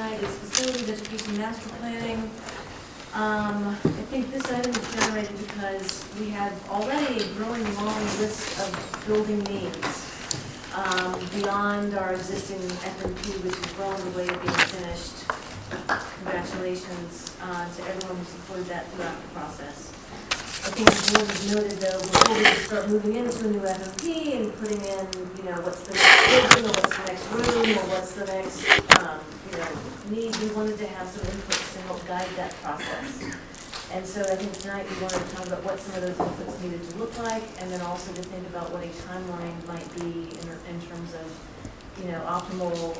tonight is facilities education master planning. I think this item is generated because we have already a growing long list of building needs beyond our existing FMP, which is well on the way to being finished. Congratulations to everyone who supported that throughout the process. I think the board has noted though, before we start moving into a new FMP and putting in, what's the next building, or what's the next room, or what's the next, need, we wanted to have some inputs to help guide that process. And so I think tonight we wanted to talk about what some of those inputs needed to look like, and then also to think about what a timeline might be in terms of, optimal,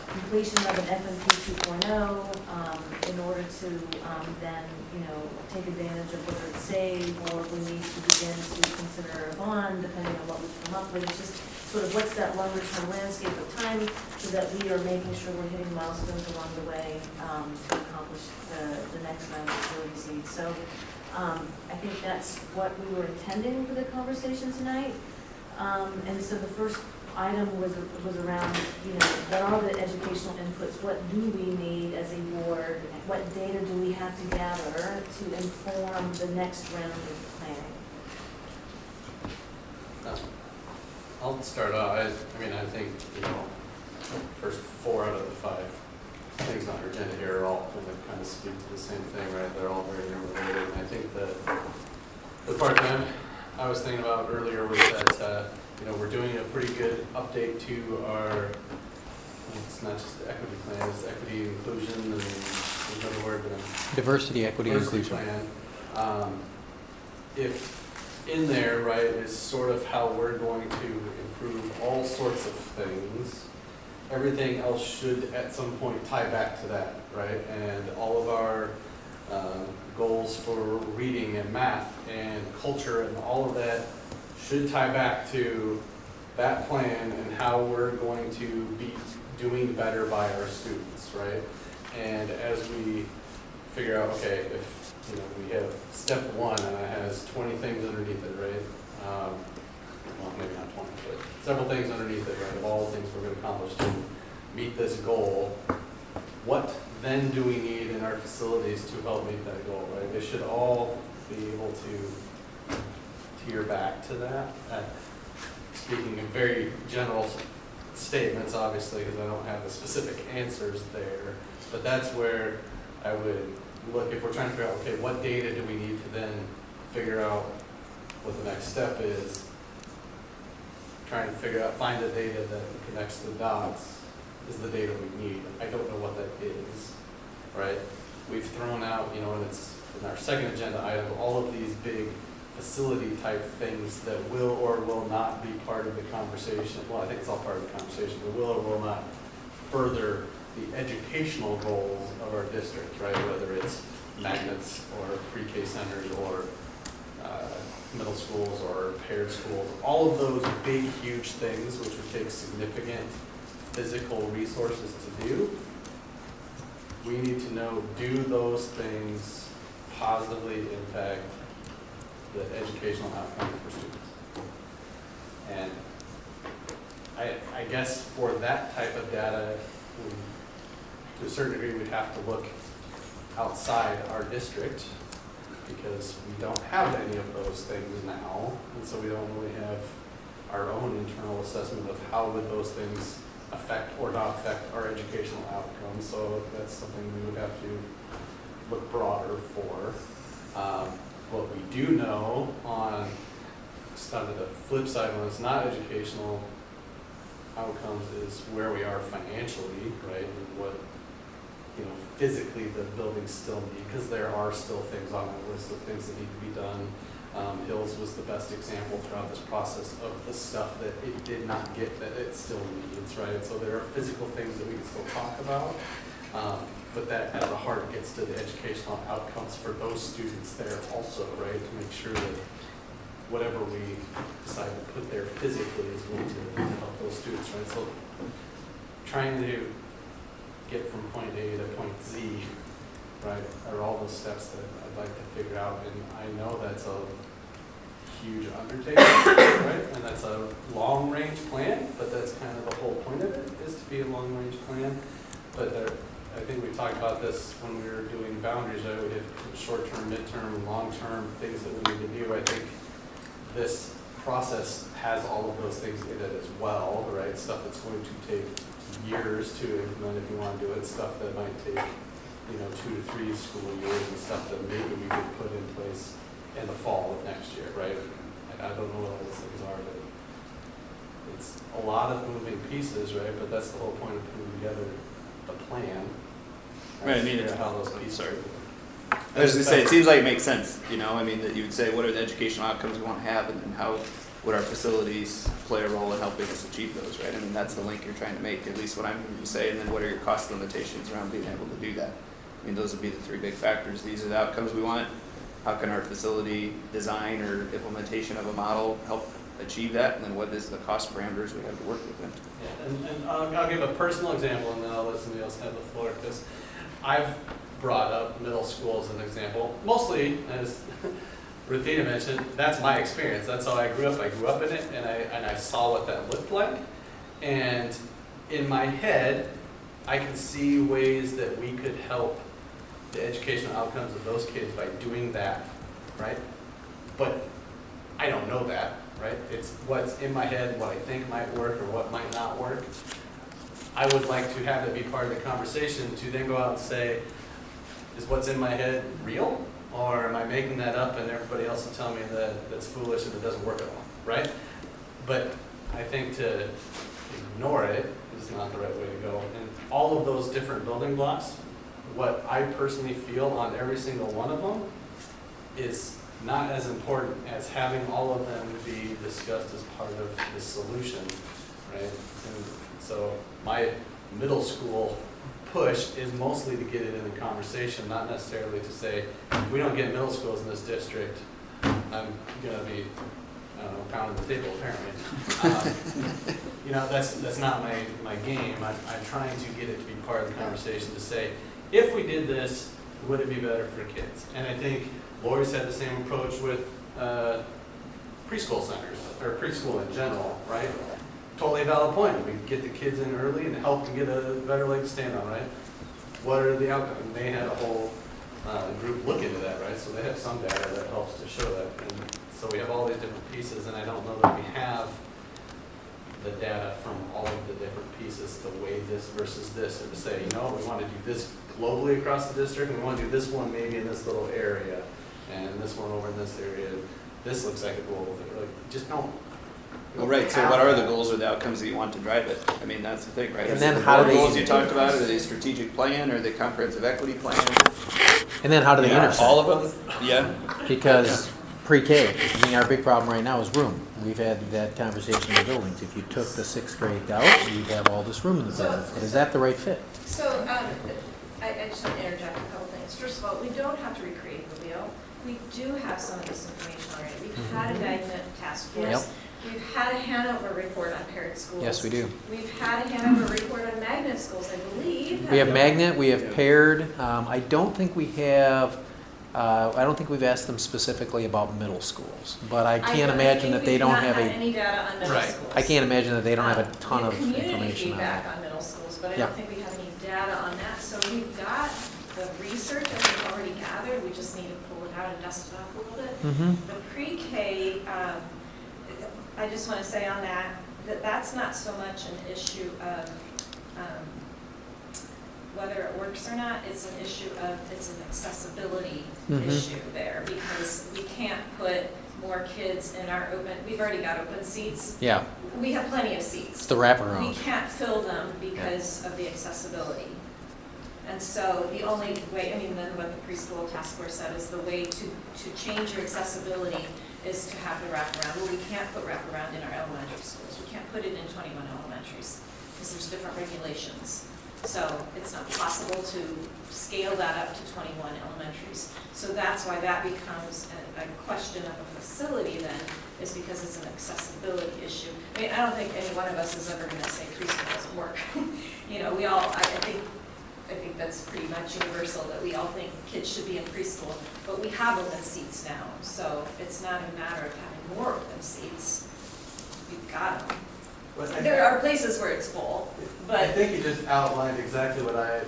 completion of an FMP 2.0 in order to then, take advantage of whether it's saved or we need to begin to consider a bond depending on what we come up with. It's just sort of what's that longer term landscape of time so that we are making sure we're hitting milestones along the way to accomplish the next round of facilities needs. So I think that's what we were intending for the conversation tonight. And so the first item was around, what are the educational inputs? What do we need as a board? What data do we have to gather to inform the next round of planning? I'll start out. I think, first 4 out of the 5 things on our agenda here are all kind of speak to the same thing, right? They're all very related. And I think that the part that I was thinking about earlier was that, we're doing a pretty good update to our, it's not just the equity plan, it's equity inclusion, and there's another word, but diversity, equity, inclusion plan. If in there, right, is sort of how we're going to improve all sorts of things, everything else should at some point tie back to that, right? And all of our goals for reading and math and culture and all of that should tie back to that plan and how we're going to be doing better by our students, right? And as we figure out, okay, if we have step 1 and it has 20 things underneath it, right? Well, maybe not 20, but several things underneath it, right? Of all the things we're going to accomplish to meet this goal, what then do we need in our facilities to help meet that goal, right? They should all be able to tear back to that. Speaking in very general statements, obviously, because I don't have the specific answers there, but that's where I would look if we're trying to figure out, okay, what data do we need to then figure out what the next step is, trying to figure out, find the data that connects the dots is the data we need. I don't know what that is, right? We've thrown out, and it's in our second agenda item, all of these big facility type things that will or will not be part of the conversation. Well, I think it's all part of the conversation, but will or will not further the educational goals of our district, right? Whether it's magnets or pre-K centers or middle schools or paired schools, all of those big, huge things which would take significant physical resources to do, we need to know, do those things positively impact the educational outcomes for students? And I guess for that type of data, to a certain degree, we'd have to look outside our district because we don't have any of those things now, and so we don't really have our own internal assessment of how would those things affect or not affect our educational outcomes. So that's something we would have to look broader for. What we do know on kind of the flip side when it's not educational outcomes is where we are financially, right? And what physically the buildings still need, because there are still things on the list of things that need to be done. Hills was the best example throughout this process of the stuff that it did not get that it still needs, right? So there are physical things that we can still talk about, but that at the heart gets to the educational outcomes for those students there also, right? To make sure that whatever we decide to put there physically is going to help those students, right? So trying to get from point A to point Z, right, are all those steps that I'd like to figure out. And I know that's a huge undertaking, right? And that's a long-range plan, but that's kind of the whole point of it, is to be a long-range plan. but I think we talked about this when we were doing boundaries, right? We did short-term, midterm, long-term things that we need to do. I think this process has all of those things in it as well, right? Stuff that's going to take years to implement if you want to do it, stuff that might take, 2 to 3 school years, and stuff that maybe we could put in place in the fall of next year, right? I don't know what all those things are, but it's a lot of moving pieces, right? But that's the whole point of putting together the plan. Right, I mean, Figure out how those pieces are. I was going to say, it seems like it makes sense, that you would say, what are the educational outcomes we want to have, and then how would our facilities play a role in helping us achieve those, right? I mean, that's the link you're trying to make, at least what I'm hearing you say, and then what are your cost limitations around being able to do that? I mean, those would be the 3 big factors. These are the outcomes we want. How can our facility design or implementation of a model help achieve that? And then what is the cost parameters we have to work within? Yeah, and I'll give a personal example, and then I'll let somebody else have the floor, because I've brought up middle school as an example. Mostly, as Ruthina mentioned, that's my experience. That's how I grew up. I grew up in it, and I saw what that looked like. And in my head, I can see ways that we could help the educational outcomes of those kids by doing that, right? But I don't know that, right? It's what's in my head, what I think might work or what might not work. I would like to have it be part of the conversation to then go out and say, is what's in my head real? Or am I making that up and everybody else will tell me that that's foolish and it doesn't work at all, right? But I think to ignore it is not the right way to go. And all of those different building blocks, what I personally feel on every single one of them is not as important as having all of them be discussed as part of the solution, right? And so my middle school push is mostly to get it in the conversation, not necessarily to say, if we don't get middle schools in this district, I'm gonna be, I don't know, pounding the table apparently. That's not my game. I'm trying to get it to be part of the conversation to say, if we did this, would it be better for kids? And I think Lori's had the same approach with preschool centers, or preschool in general, right? Totally valid point. We get the kids in early and help them get a better leg to stand on, right? What are the outcomes? And they had a whole group look into that, right? So they have some data that helps to show that. And so we have all these different pieces, and I don't know that we have the data from all of the different pieces to weigh this versus this, and to say, we want to do this globally across the district, and we want to do this one maybe in this little area, and this one over in this area. This looks like a global thing. Like, just don't. Well, right, so what are the goals or the outcomes that you want to drive it? I mean, that's the thing, right? And then how do they- goals you talked about, are they strategic plan, or the comprehensive equity plan? And then how do they intersect? All of them? Yeah. Because pre-K, our big problem right now is room. We've had that conversation in the buildings. If you took the 6th grade out, you'd have all this room in the building. But is that the right fit? So, I just want to interject a couple things. First of all, we don't have to recreate the wheel. We do have some of this information already. We've had a magnet task force. Yep. We've had a Hanover report on paired schools. Yes, we do. We've had a Hanover report on magnet schools, I believe. We have magnet, we have paired. I don't think we have, I don't think we've asked them specifically about middle schools. But I can't imagine that they don't have We've not had any data on middle Right. schools. I can't imagine that they don't have a ton of Community information on feedback that. on middle schools, but I Yeah. don't think we have any data on that. So we've got the research that we've already gathered, we just need to pull it out and dust it off a little bit. Mm-hmm. The pre-K, I just want to say on that that's not so much an issue of whether it works or not, it's an issue of, it's an accessibility issue there, because we can't put more kids in our open, we've already got open seats. Yeah, We have plenty of it's seats. the We wraparound. can't fill them because of the accessibility. And so the only way, then what the preschool task force said is the way to change your accessibility is to have the wraparound. Well, we can't put wraparound in our elementary schools. We can't put it in 21 elementaries because there's different regulations. So it's not possible to scale that up to 21 elementaries. So that's why that becomes a question of a facility then, is because it's an accessibility issue. I don't think any one of us is ever going to say preschool doesn't work. We all, I think that's pretty much universal, that we all think kids should be in preschool, but we have open seats now, so it's not a matter of having more open seats. We've got them. There are places where it's full, I think you just outlined exactly what I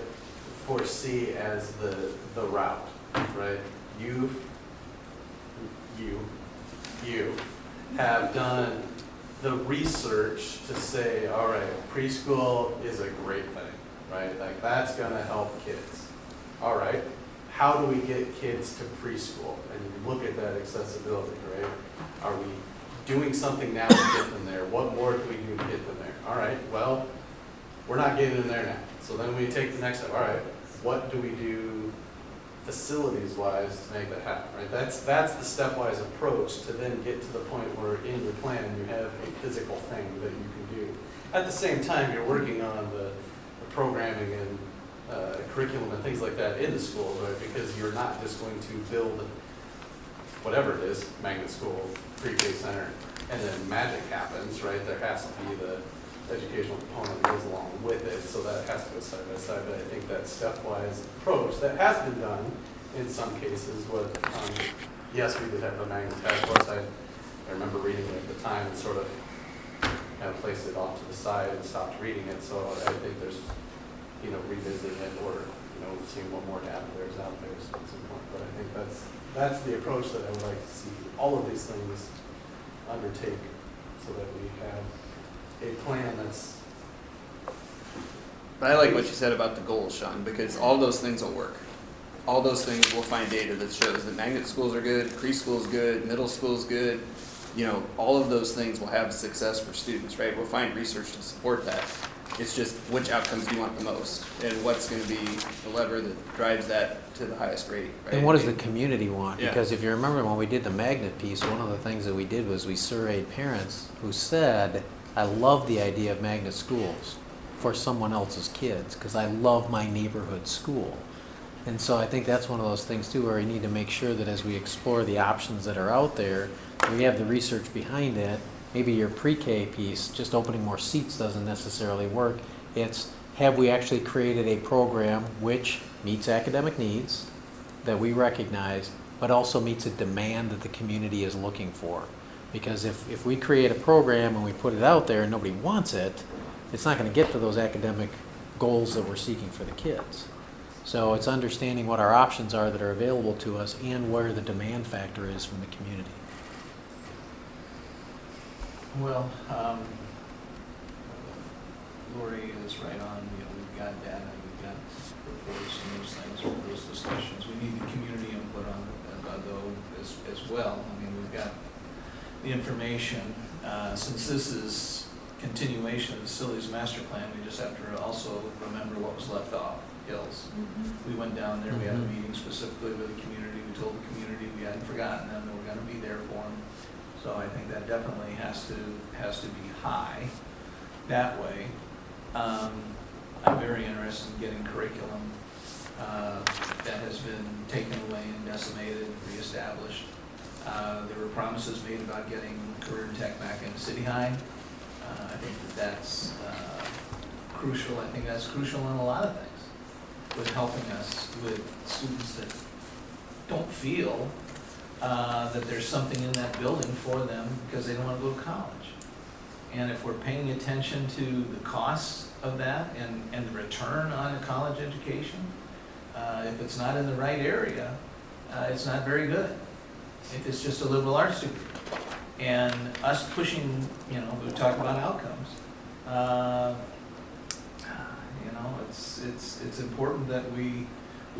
foresee as the route, right? You have done the research to say, all right, preschool is a great thing, right? Like that's gonna help kids. All right, how do we get kids to preschool? And you look at that accessibility, right? Are we doing something now to get them there? What more do we do to get them there? All right, well, we're not getting them there now. So then we take the next step, all right, what do we do facilities-wise to make that happen, right? That's the stepwise approach to then get to the point where in your plan you have a physical thing that you can do. At the same time, you're working on the programming and curriculum and things like that in the schools, right? Because you're not just going to build whatever it is, magnet school, pre-K center, and then magic happens, right? There has to be the educational component that goes along with it, so that has to go side by side. But I think that stepwise approach that has been done in some cases with, yes, we did have the magnet task force. I remember reading it at the time and sort of kind of placed it off to the side and stopped reading it. So I think there's, revisiting it or, seeing what more data there is out there at some point. But I think that's the approach that I would like to see all of these things undertake so that we have a plan that's. But I like what you said about the goals, Sean, because all those things will work. All those things will find data that shows that magnet schools are good, preschool is good, middle school is good. All of those things will have success for students, right? We'll find research to support that. It's just which outcomes do you want the most, and what's going to be the lever that drives that to the highest rate, right? And what does the community want? Yeah. Because if you remember when we did the magnet piece, one of the things that we did was we surveyed parents who said, I love the idea of magnet schools for someone else's kids because I love my neighborhood school. And so I think that's one of those things too where we need to make sure that as we explore the options that are out there, we have the research behind it. Maybe your pre-K piece, just opening more seats doesn't necessarily work. It's, have we actually created a program which meets academic needs that we recognize, but also meets a demand that the community is looking for? Because if we create a program and we put it out there and nobody wants it, it's not going to get to those academic goals that we're seeking for the kids. So it's understanding what our options are that are available to us and where the demand factor is from the community. Well, Lori is right on. We've got data, we've got reports and those things for those discussions. We need the community input on though as well. I mean, we've got the information. Since this is continuation of the facilities master plan, we just have to also remember what was left off. Hills. We went down there. We had a meeting specifically with the community. We told the community we hadn't forgotten them, that we're going to be there for them. So I think that definitely has to be high that way. I'm very interested in getting curriculum that has been taken away and decimated, reestablished. There were promises made about getting career and tech back into City High. I think that's crucial. I think that's crucial in a lot of things, with helping us with students that don't feel that there's something in that building for them because they don't want to go to college. And if we're paying attention to the costs of that and the return on a college education, if it's not in the right area, it's not very good. If it's just a liberal arts degree. And us pushing, we talk about outcomes. It's important that we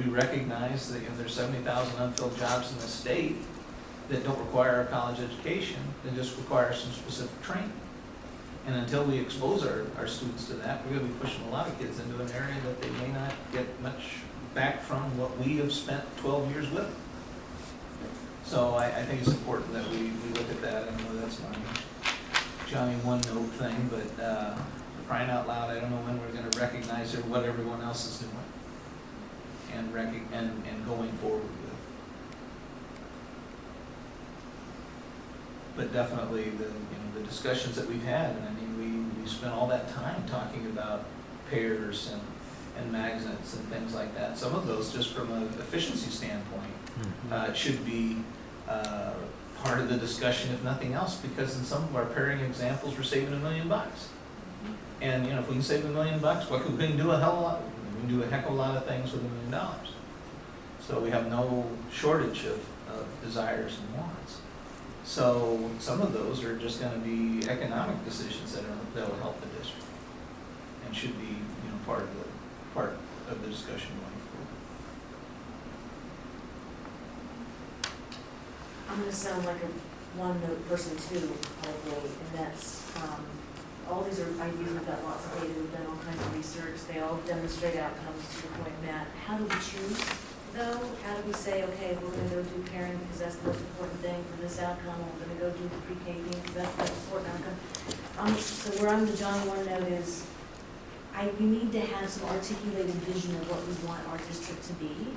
recognize that there's 70,000 unfilled jobs in the state that don't require a college education, they just require some specific training. And until we expose our students to that, we're going to be pushing a lot of kids into an area that they may not get much back from what we have spent 12 years with. So I think it's important that we look at that. I know that's my Johnny OneNote thing, but for crying out loud, I don't know when we're going to recognize what everyone else is doing and going forward with. But definitely the discussions that we've had, and I mean we spent all that time talking about pairs and magnets and things like that. Some of those, just from an efficiency standpoint, should be part of the discussion, if nothing else, because in some of our pairing examples, we're saving $1 million. And, you know, if we can save $1 million, what we can do a hell of a lot, we can do a heck of a lot of things with $1 million. So we have no shortage of desires and wants. So some of those are just gonna be economic decisions that will help the district and should be, you know, part of the discussion going forward. I'm gonna sound like a one-note person too, probably, and that's, all these are ideas, we've got lots of data, we've done all kinds of research, they all demonstrate outcomes, to your point, Matt. How do we choose, though? How do we say, okay, we're gonna go do pairing because that's the most important thing for this outcome, or we're gonna go do the pre-K thing because that's the most important outcome? So where I'm the Johnny one note is, we need to have some articulated vision of what we want our district to be,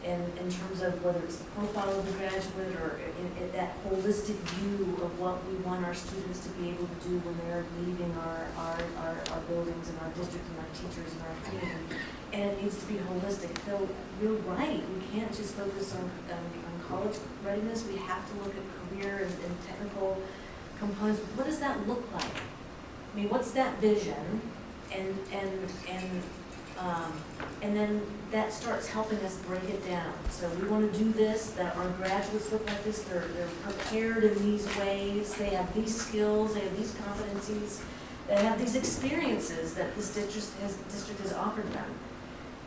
in terms of whether it's the profile of the graduate or in that holistic view of what we want our students to be able to do when they're leaving our buildings and our districts and our teachers and our community. And it needs to be holistic. So you're right, we can't just focus on college readiness. We have to look at career and technical components. What does that look like? I mean, what's that vision? And then that starts helping us break it down. So we want to do this, that our graduates look like this, they're prepared in these ways, they have these skills, they have these competencies, they have these experiences that this district has offered them.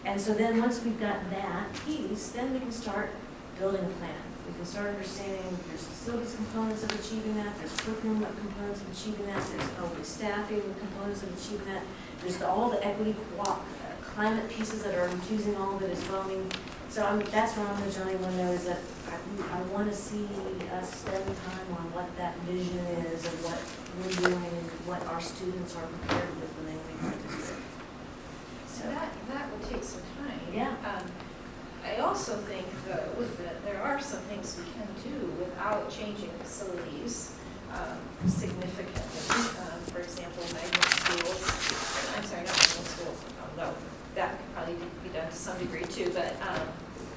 And so then once we've got that piece, then we can start building a plan. We can start understanding there's facilities components of achieving that, there's curriculum components of achieving that, there's always staffing components of achieving that, there's all the equity climate pieces that are infusing all of it as well. I mean, so that's where I'm going to join one though, is that I want to see us spend time on what that vision is of what we're doing and what our students are prepared with when they leave our district. So that will take some time. Yeah. I also think though that there are some things we can do without changing facilities significantly. For example, magnet schools, I'm sorry, not magnet schools, no, that could probably be done to some degree too, but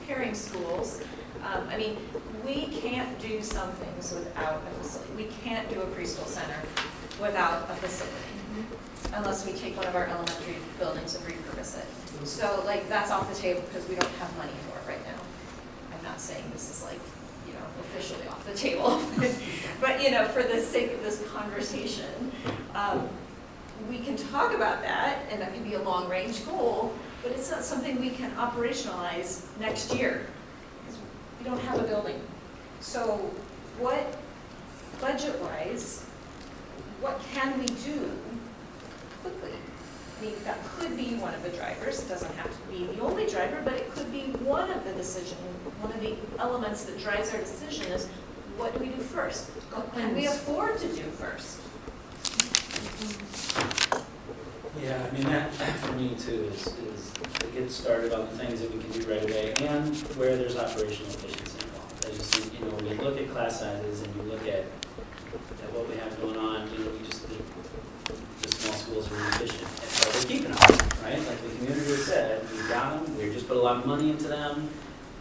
pairing schools. I mean, we can't do some things without a facility. We can't do a preschool center without a facility, unless we take one of our elementary buildings and repurpose it. So like that's off the table because we don't have money for it right now. I'm not saying this is like, you know, officially off the table, but you know, for the sake of this conversation, we can talk about that, and that can be a long-range goal, but it's not something we can operationalize next year because we don't have a building. So what, budget-wise, what can we do quickly? I mean, that could be one of the drivers. It doesn't have to be the only driver, but it could be one of the decision, one of the elements that drives our decision is, what do we do first? What can we afford to do first? Yeah, I mean, that for me too is to get started on the things that we can do right away and where there's operational efficiency involved. I just think, you know, when you look at class sizes and you look at what we have going on, you know, the small schools are inefficient. So we're keeping them, right? Like the community said, we got them, we just put a lot of money into them,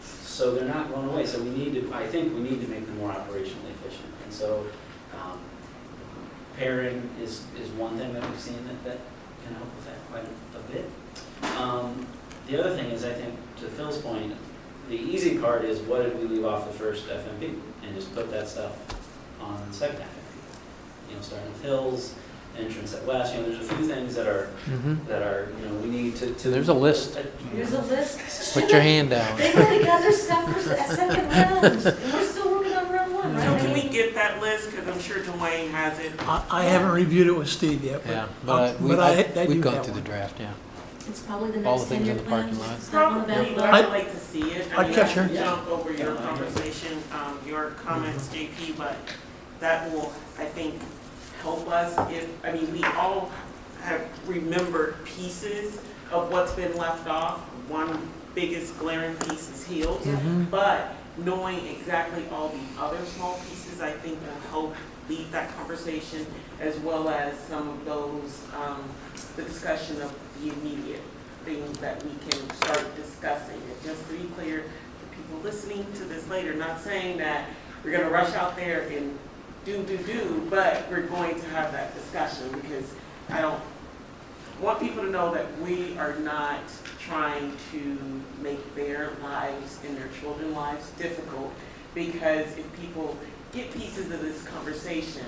so they're not going away. So we need to, I think we need to make them more operationally efficient. And so pairing is one thing that we've seen that can help with that quite a bit. The other thing is, I think, to Phil's point, the easy part is what did we leave off the first FMP and just put that stuff on the second FMP. You know, starting with Hills, entrance at West. You know, there's a few things that are you know, we need to. There's a list. There's a list. Put your hand down. They've already got their stuff for second round, and we're still working on round one, right? So can we get that list, because I'm sure Dwayne has it. I haven't reviewed it with Steve yet, Yeah, but but I do we've gone have through the one. draft, yeah. It's probably the All next the things in 10-year the plan. parking lot. It's not on the Probably, ballot. but I'd like to see it. I mean, Okay, I sure. can jump over your conversation, your comments, JP, but that will, I think, help us if, I mean, we all have remembered pieces of what's been left off. One biggest glaring piece is Heels, but knowing exactly all the other small pieces, I think will help lead that conversation, as well as some of those, the discussion of the immediate things that we can start discussing. And just to be clear, for people listening to this later, not saying that we're gonna rush out there and do, but we're going to have that discussion, because I don't want people to know that we are not trying to make their lives and their children's lives difficult, because if people get pieces of this conversation,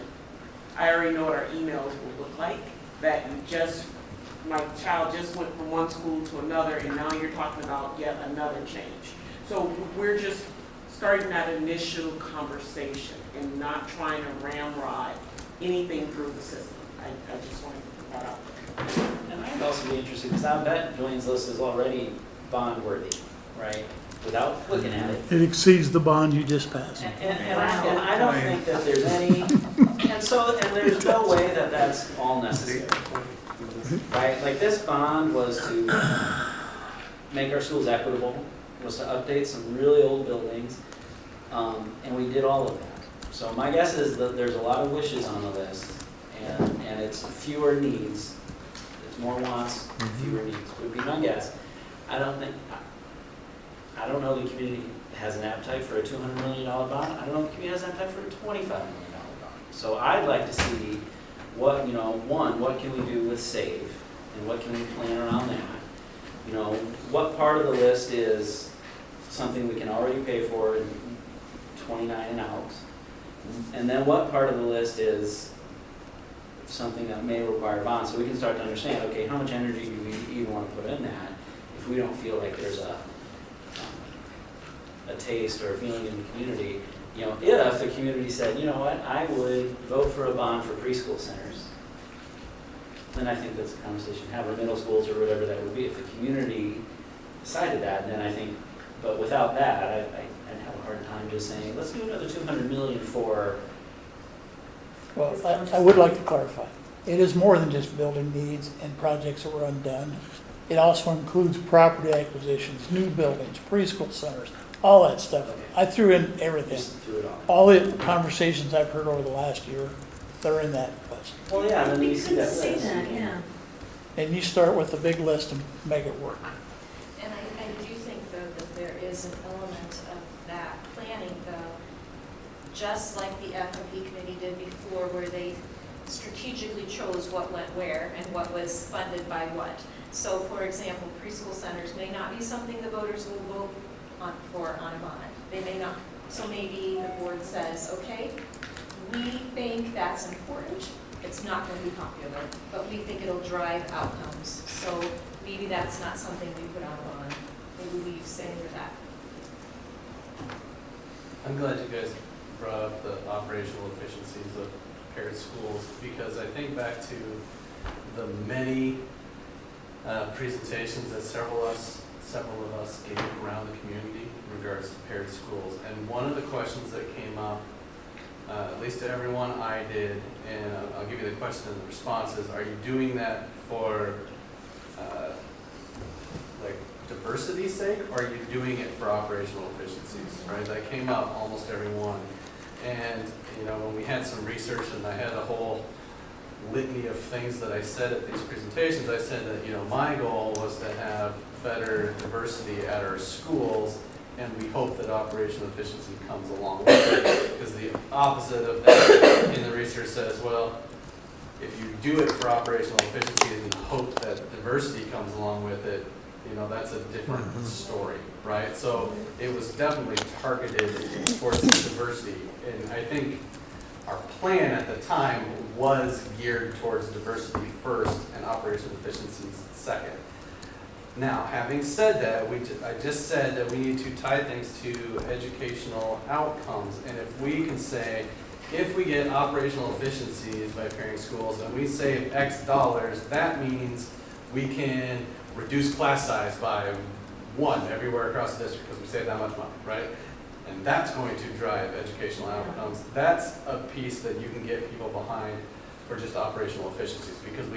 I already know what our emails will look like, that my child just went from one school to another, and now you're talking about yet another change. So we're just starting that initial conversation and not trying to ramrod anything through the system. I just want to put that out there. And I'd also be interested, because I bet Julian's list is already bond worthy, right? Without looking at it. It exceeds the bond you just passed. And I don't think that there's any, and there's no way that that's all necessary, right? Like, this bond was to make our schools equitable, was to update some really old buildings, and we did all of that. So my guess is that there's a lot of wishes on the list, and it's fewer needs. It's more wants, fewer needs, would be my guess. I don't know the community has an appetite for a $200 million bond. I don't know if the community has an appetite for a $25 million bond. So I'd like to see what, what can we do with SAVE, and what can we plan around that? What part of the list is something we can already pay for in 29 and out? And then what part of the list is something that may require bonds, so we can start to understand, okay, how much energy do we even want to put in that if we don't feel like there's a taste or a feeling in the community. If the community said, you know what, I would vote for a bond for preschool centers, then I think that's a conversation to have, or middle schools, or whatever that would be. If the community decided that, then I think, but without that, I'd have a hard time just saying, let's do another $200 million for. Well, I would like to clarify. It is more than just building needs and projects that were undone. It also includes property acquisitions, new buildings, preschool centers, all that stuff. I threw in everything. Just threw it all. All the conversations I've heard over the last year, they're in that list. Well, yeah, and then We you see could that see list. that, yeah. And you start with the big list and make it work. And I do think, though, that there is an element of that planning, though, just like the FOP committee did before, where they strategically chose what went where and what was funded by what. So, for example, preschool centers may not be something the voters will vote on a bond. They may not. So maybe the board says, okay, we think that's important. It's not going to be popular, but we think it'll drive outcomes. So maybe that's not something we put on a bond. Maybe we say for that. I'm glad you guys brought up the operational efficiencies of paired schools, because I think back to the many presentations that several of us gave around the community in regards to paired schools. And one of the questions that came up, at least to everyone I did, and I'll give you the question and the response is, are you doing that for like diversity's sake, or are you doing it for operational efficiencies, right? That came up almost every one. And when we had some research and I had a whole litany of things that I said at these presentations, I said that my goal was to have better diversity at our schools, and we hope that operational efficiency comes along with it. Because the opposite of that in the research says, well, if you do it for operational efficiency and you hope that diversity comes along with it, that's a different story, right? So it was definitely targeted towards diversity, and I think our plan at the time was geared towards diversity first and operational efficiencies second. Now, having said that, I just said that we need to tie things to educational outcomes, and if we can say, if we get operational efficiencies by pairing schools and we save X dollars, that means we can reduce class size by 1 everywhere across the district because we save that much money, right? And that's going to drive educational outcomes. That's a piece that you can get people behind for just operational efficiencies, because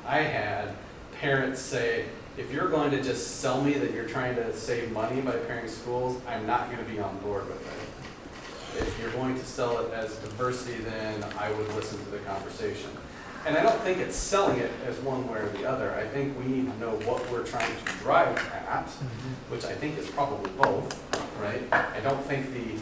I had parents say, if you're going to just sell me that you're trying to save money by pairing schools, I'm not going to be on board with it. If you're going to sell it as diversity, then I would listen to the conversation. And I don't think it's selling it as one way or the other. I think we need to know what we're trying to drive at, which I think is probably both, right? I don't think the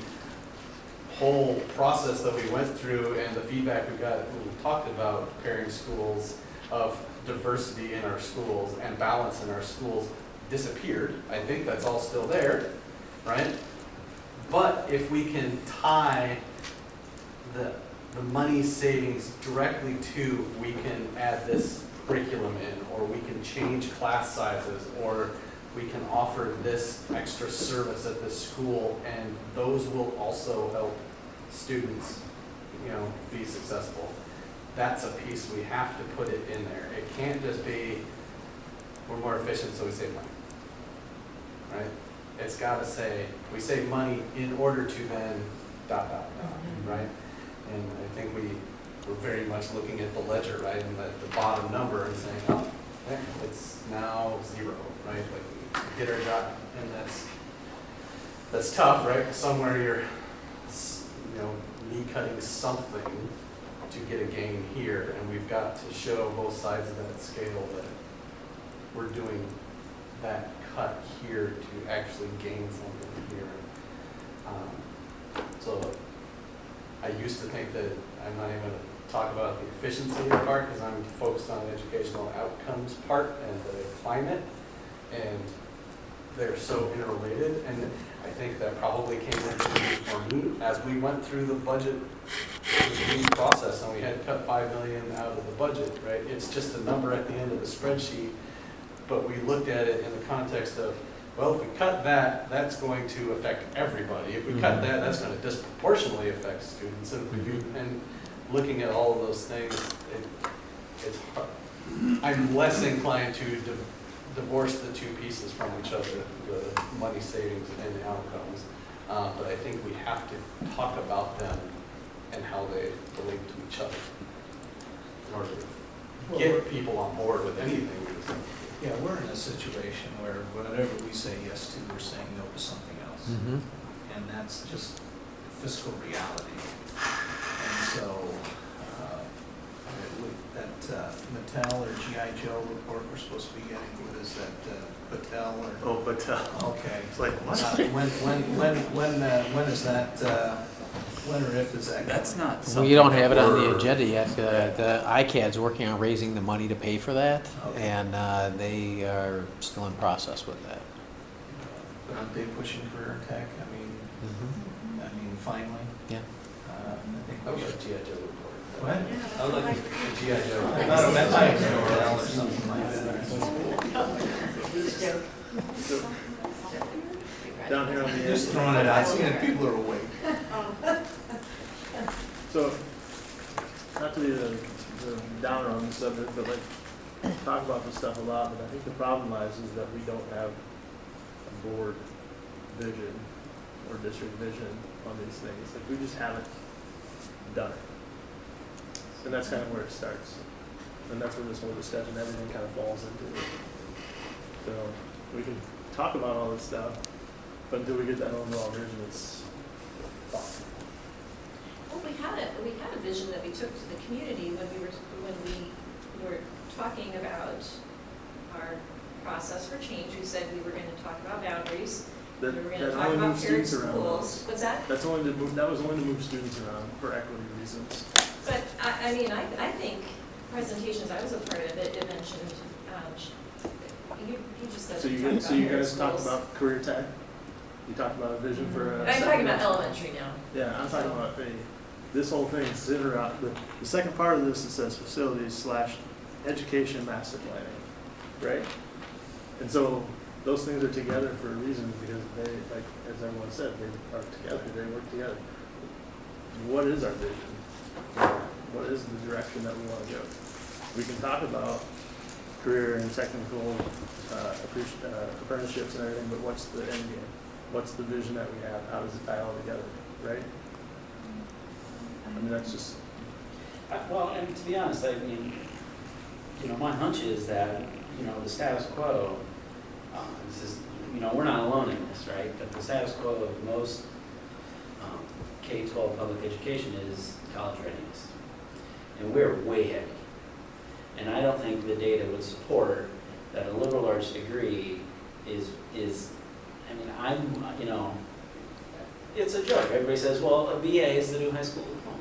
whole process that we went through and the feedback we got when we talked about pairing schools of diversity in our schools and balance in our schools disappeared. I think that's all still there, right? But if we can tie the money savings directly to, we can add this curriculum in, or we can change class sizes, or we can offer this extra service at this school, and those will also help students, be successful. That's a piece we have to put it in there. It can't just be, we're more efficient, so we save money, right? It's got to say, we save money in order to then ... right? And I think we're very much looking at the ledger, right, and the bottom number and saying, oh, there, it's now 0, right? Like, we hit our job, and that's tough, right? Somewhere you're, cutting something to get a gain here, and we've got to show both sides of that scale that we're doing that cut here to actually gain something here. So I used to think that I'm not even going to talk about the efficiency part because I'm focused on the educational outcomes part and the climate, and they're so interrelated. And I think that probably came into for me as we went through the budget review process, and we had cut $5 million out of the budget, right? It's just a number at the end of the spreadsheet, but we looked at it in the context of, well, if we cut that, that's going to affect everybody. If we cut that, that's going to disproportionately affect students. And if we do, and looking at all of those things, it's hard. I'm less inclined to divorce the two pieces from each other, the money savings and the outcomes. But I think we have to talk about them and how they relate to each other in order to get people on board with anything we do. Yeah, we're in a situation where whatever we say yes to, we're saying no to something else. And that's just fiscal reality. And so, that Mattel or G.I. Joe report we're supposed to be getting, what is that, Patel or? Oh, Patel. Okay. It's like, what? When is that, when or if is that? That's coming? not something. We don't have it on the we're- agenda yet. The ICAD's working on raising the money to pay for that, Okay. and they are still in process with that. But aren't they pushing career tech? I mean, finally. Yeah. I think I we would should. like G.I. Joe report. What? I would like a G.I. Joe. I thought it meant like Norrell or something like that. Down here on the Just throwing it out, seeing if people are awake. So, not to be the downer on the subject, but talk about this stuff a lot, but I think the problem lies is that we don't have a board vision or district vision on these things. Like, we just haven't done it. And that's kind of where it starts. And that's where this whole discussion, everything kind of falls into. So, we can talk about all this stuff, but until we get that overall vision, it's thought. Well, we had a vision that we took to the community when we were talking about our process for change. We said we were going to talk about boundaries. We were going to talk only about moves paired students around, schools. What's that? that was only to move students around for equity reasons. But I think presentations, I was a part of it, it mentioned, you just said. So we you talked guys, about paired talked schools. about career tech? You talked about a vision for a. I'm talking about elementary now. Yeah, I'm talking about this whole thing is centered around, the second part of this, it says facilities / education master planning, right? And so those things are together for a reason because they, like, as everyone said, they are together, they work together. What is our vision? What is the direction that we want to go? We can talk about career and technical apprenticeships and everything, but what's the end game? What's the vision that we have? How does it tie all together, right? I mean, that's just. Well, and to be honest, I mean, my hunch is that, the status quo, this is, we're not alone in this, right? But the status quo of most K-12 public education is college readiness. And we're way heavy. And I don't think the data would support that a liberal arts degree is it's a joke. Everybody says, well, a BA is the new high school diploma.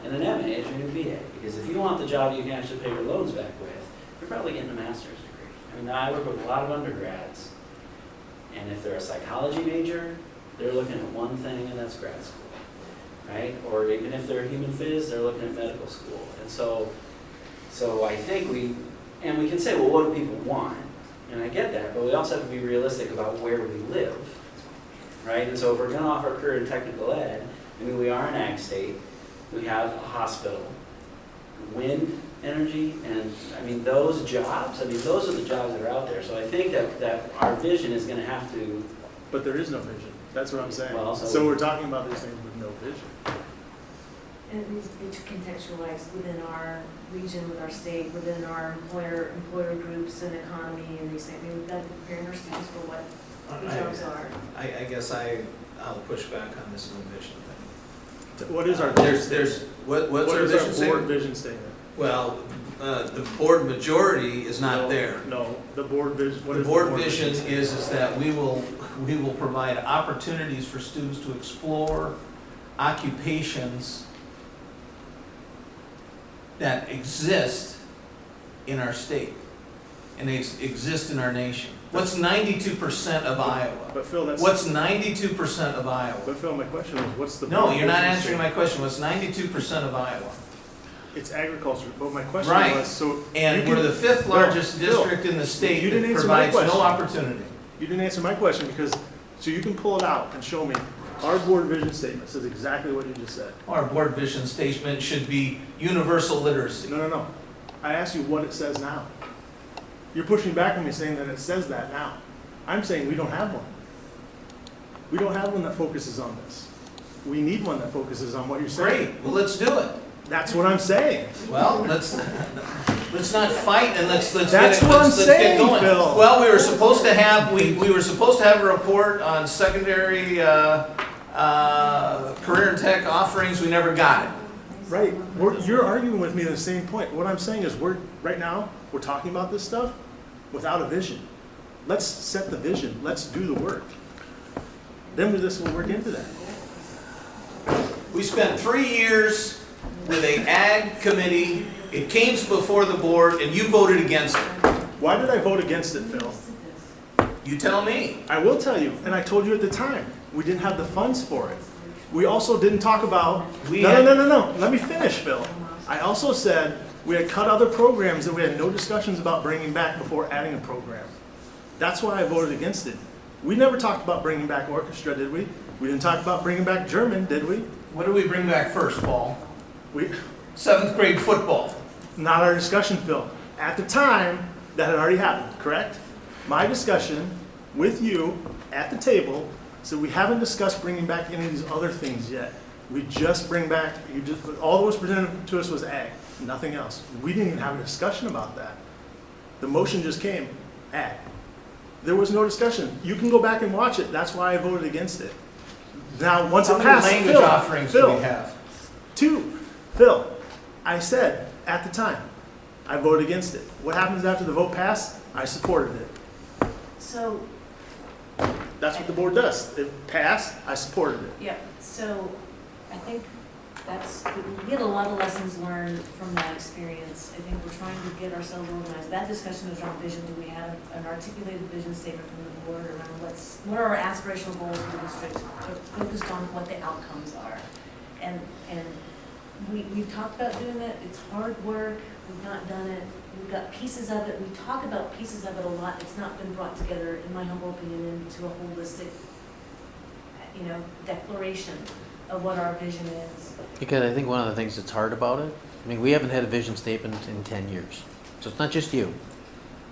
And an MA is your new BA. Because if you want the job you can actually pay your loans back with, they're probably getting a master's degree. I mean, I work with a lot of undergrads, and if they're a psychology major, they're looking at one thing, and that's grad school, right? Or even if they're human phys, they're looking at medical school. And so I think we can say, well, what do people want? And I get that, but we also have to be realistic about where we live, right? And so if we're gonna offer career and technical ed, I mean, we are an ag state, we have a hospital, wind energy, and I mean, those jobs, those are the jobs that are out there. So I think that our vision is gonna have to. But there is no vision. That's what I'm saying. Well, So we're talking about these things with no vision. And it needs to be contextualized within our region, with our state, within our employer groups and economy and these things. We've got to be preparing our students for what the jobs are. I guess I'll push back on this new vision thing. What is our There's, vision? what's What our is vision our board statement? vision statement? Well, the board majority is not No, there. No, the board vision, what The is board vision is that we will provide opportunities for students to explore occupations that exist in our state and exist in our nation. What's 92% of Iowa? But Phil, that's. What's 92% of Iowa? But Phil, my question is, what's the? No, board you're not vision answering my statement? question. What's 92% of Iowa? It's agriculture, but my question Right. was, so. And you we're can- the fifth Phil, largest Phil, district in the state you didn't that answer my provides no question. opportunity. You didn't answer my question because, so you can pull it out and show me, our board vision statement says exactly what you just said. Our board vision statement should be universal literacy. No. I asked you what it says now. You're pushing back on me saying that it says that now. I'm saying we don't have one. We don't have one that focuses on this. We need one that focuses on what you're saying. Great, well, let's do it. That's what I'm saying. Well, let's not fight and let's get That's it, what I'm let's get saying, going. Phil. Well, we were supposed to have a report on secondary career and tech offerings. We never got it. Right. You're arguing with me the same point. What I'm saying is right now, we're talking about this stuff without a vision. Let's set the vision. Let's do the work. Then this will work into that. We spent 3 years with an ag committee. It came before the board and you voted against it. Why did I vote against it, Phil? You tell me. I will tell you, and I told you at the time, we didn't have the funds for it. We also didn't talk about, no, let me finish, Phil. I also said we had cut other programs that we had no discussions about bringing back before adding a program. That's why I voted against it. We never talked about bringing back orchestra, did we? We didn't talk about bringing back German, did we? What did we bring back first, Paul? We, 7th grade football. not our discussion, Phil. At the time, that had already happened, correct? My discussion with you at the table said we haven't discussed bringing back any of these other things yet. We just bring back, all that was presented to us was ag, nothing else. We didn't even have a discussion about that. The motion just came, ag. There was no discussion. You can go back and watch it. That's why I voted against it. Now, once it passed, How many language offerings do we have? 2. Phil, I said at the time, I voted against it. What happens after the vote passed? I supported it. So, That's what the board does. It passed, I supported it. yeah, so I think we get a lot of lessons learned from that experience. I think we're trying to get ourselves organized. That discussion was around vision. Do we have an articulated vision statement from the board around what are our aspirational goals for the district, focused on what the outcomes are? And we've talked about doing that. It's hard work. We've not done it. We've got pieces of it. We talk about pieces of it a lot. It's not been brought together, in my humble opinion, into a holistic, declaration of what our vision is. Because I think one of the things that's hard about it, I mean, we haven't had a vision statement in 10 years. So it's not just you.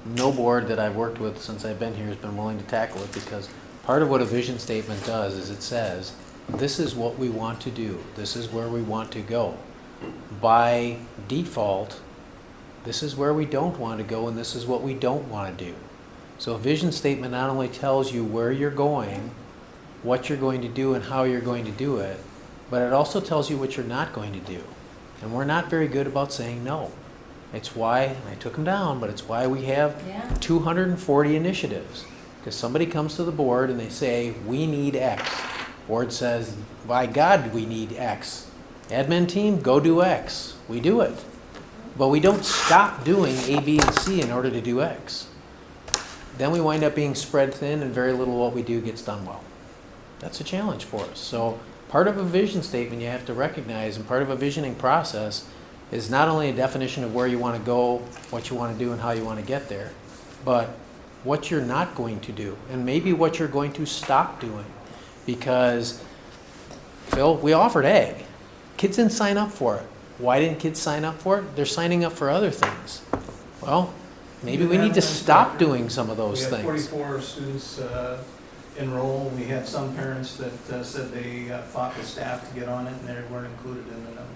No board that I've worked with since I've been here has been willing to tackle it, because part of what a vision statement does is it says, this is what we want to do. This is where we want to go. By default, this is where we don't want to go, and this is what we don't want to do. So a vision statement not only tells you where you're going, what you're going to do, and how you're going to do it, but it also tells you what you're not going to do. And we're not very good about saying no. It's why, and I took them down, but it's why we have 240 initiatives. Because somebody comes to the board and they say, we need X. Board says, by God, we need X. Admin team, go do X. We do it. but we don't stop doing A, B, and C in order to do X. Then we wind up being spread thin and very little of what we do gets done well. That's a challenge for us. So part of a vision statement you have to recognize, and part of a visioning process is not only a definition of where you want to go, what you want to do, and how you want to get there, but what you're not going to do, and maybe what you're going to stop doing. Because, Phil, we offered ag. Kids didn't sign up for it. Why didn't kids sign up for it? They're signing up for other things. Well, maybe we need to stop doing some of those We had things. 44 students enroll. We had some parents that said they fought with staff to get on it, and they weren't included in the numbers.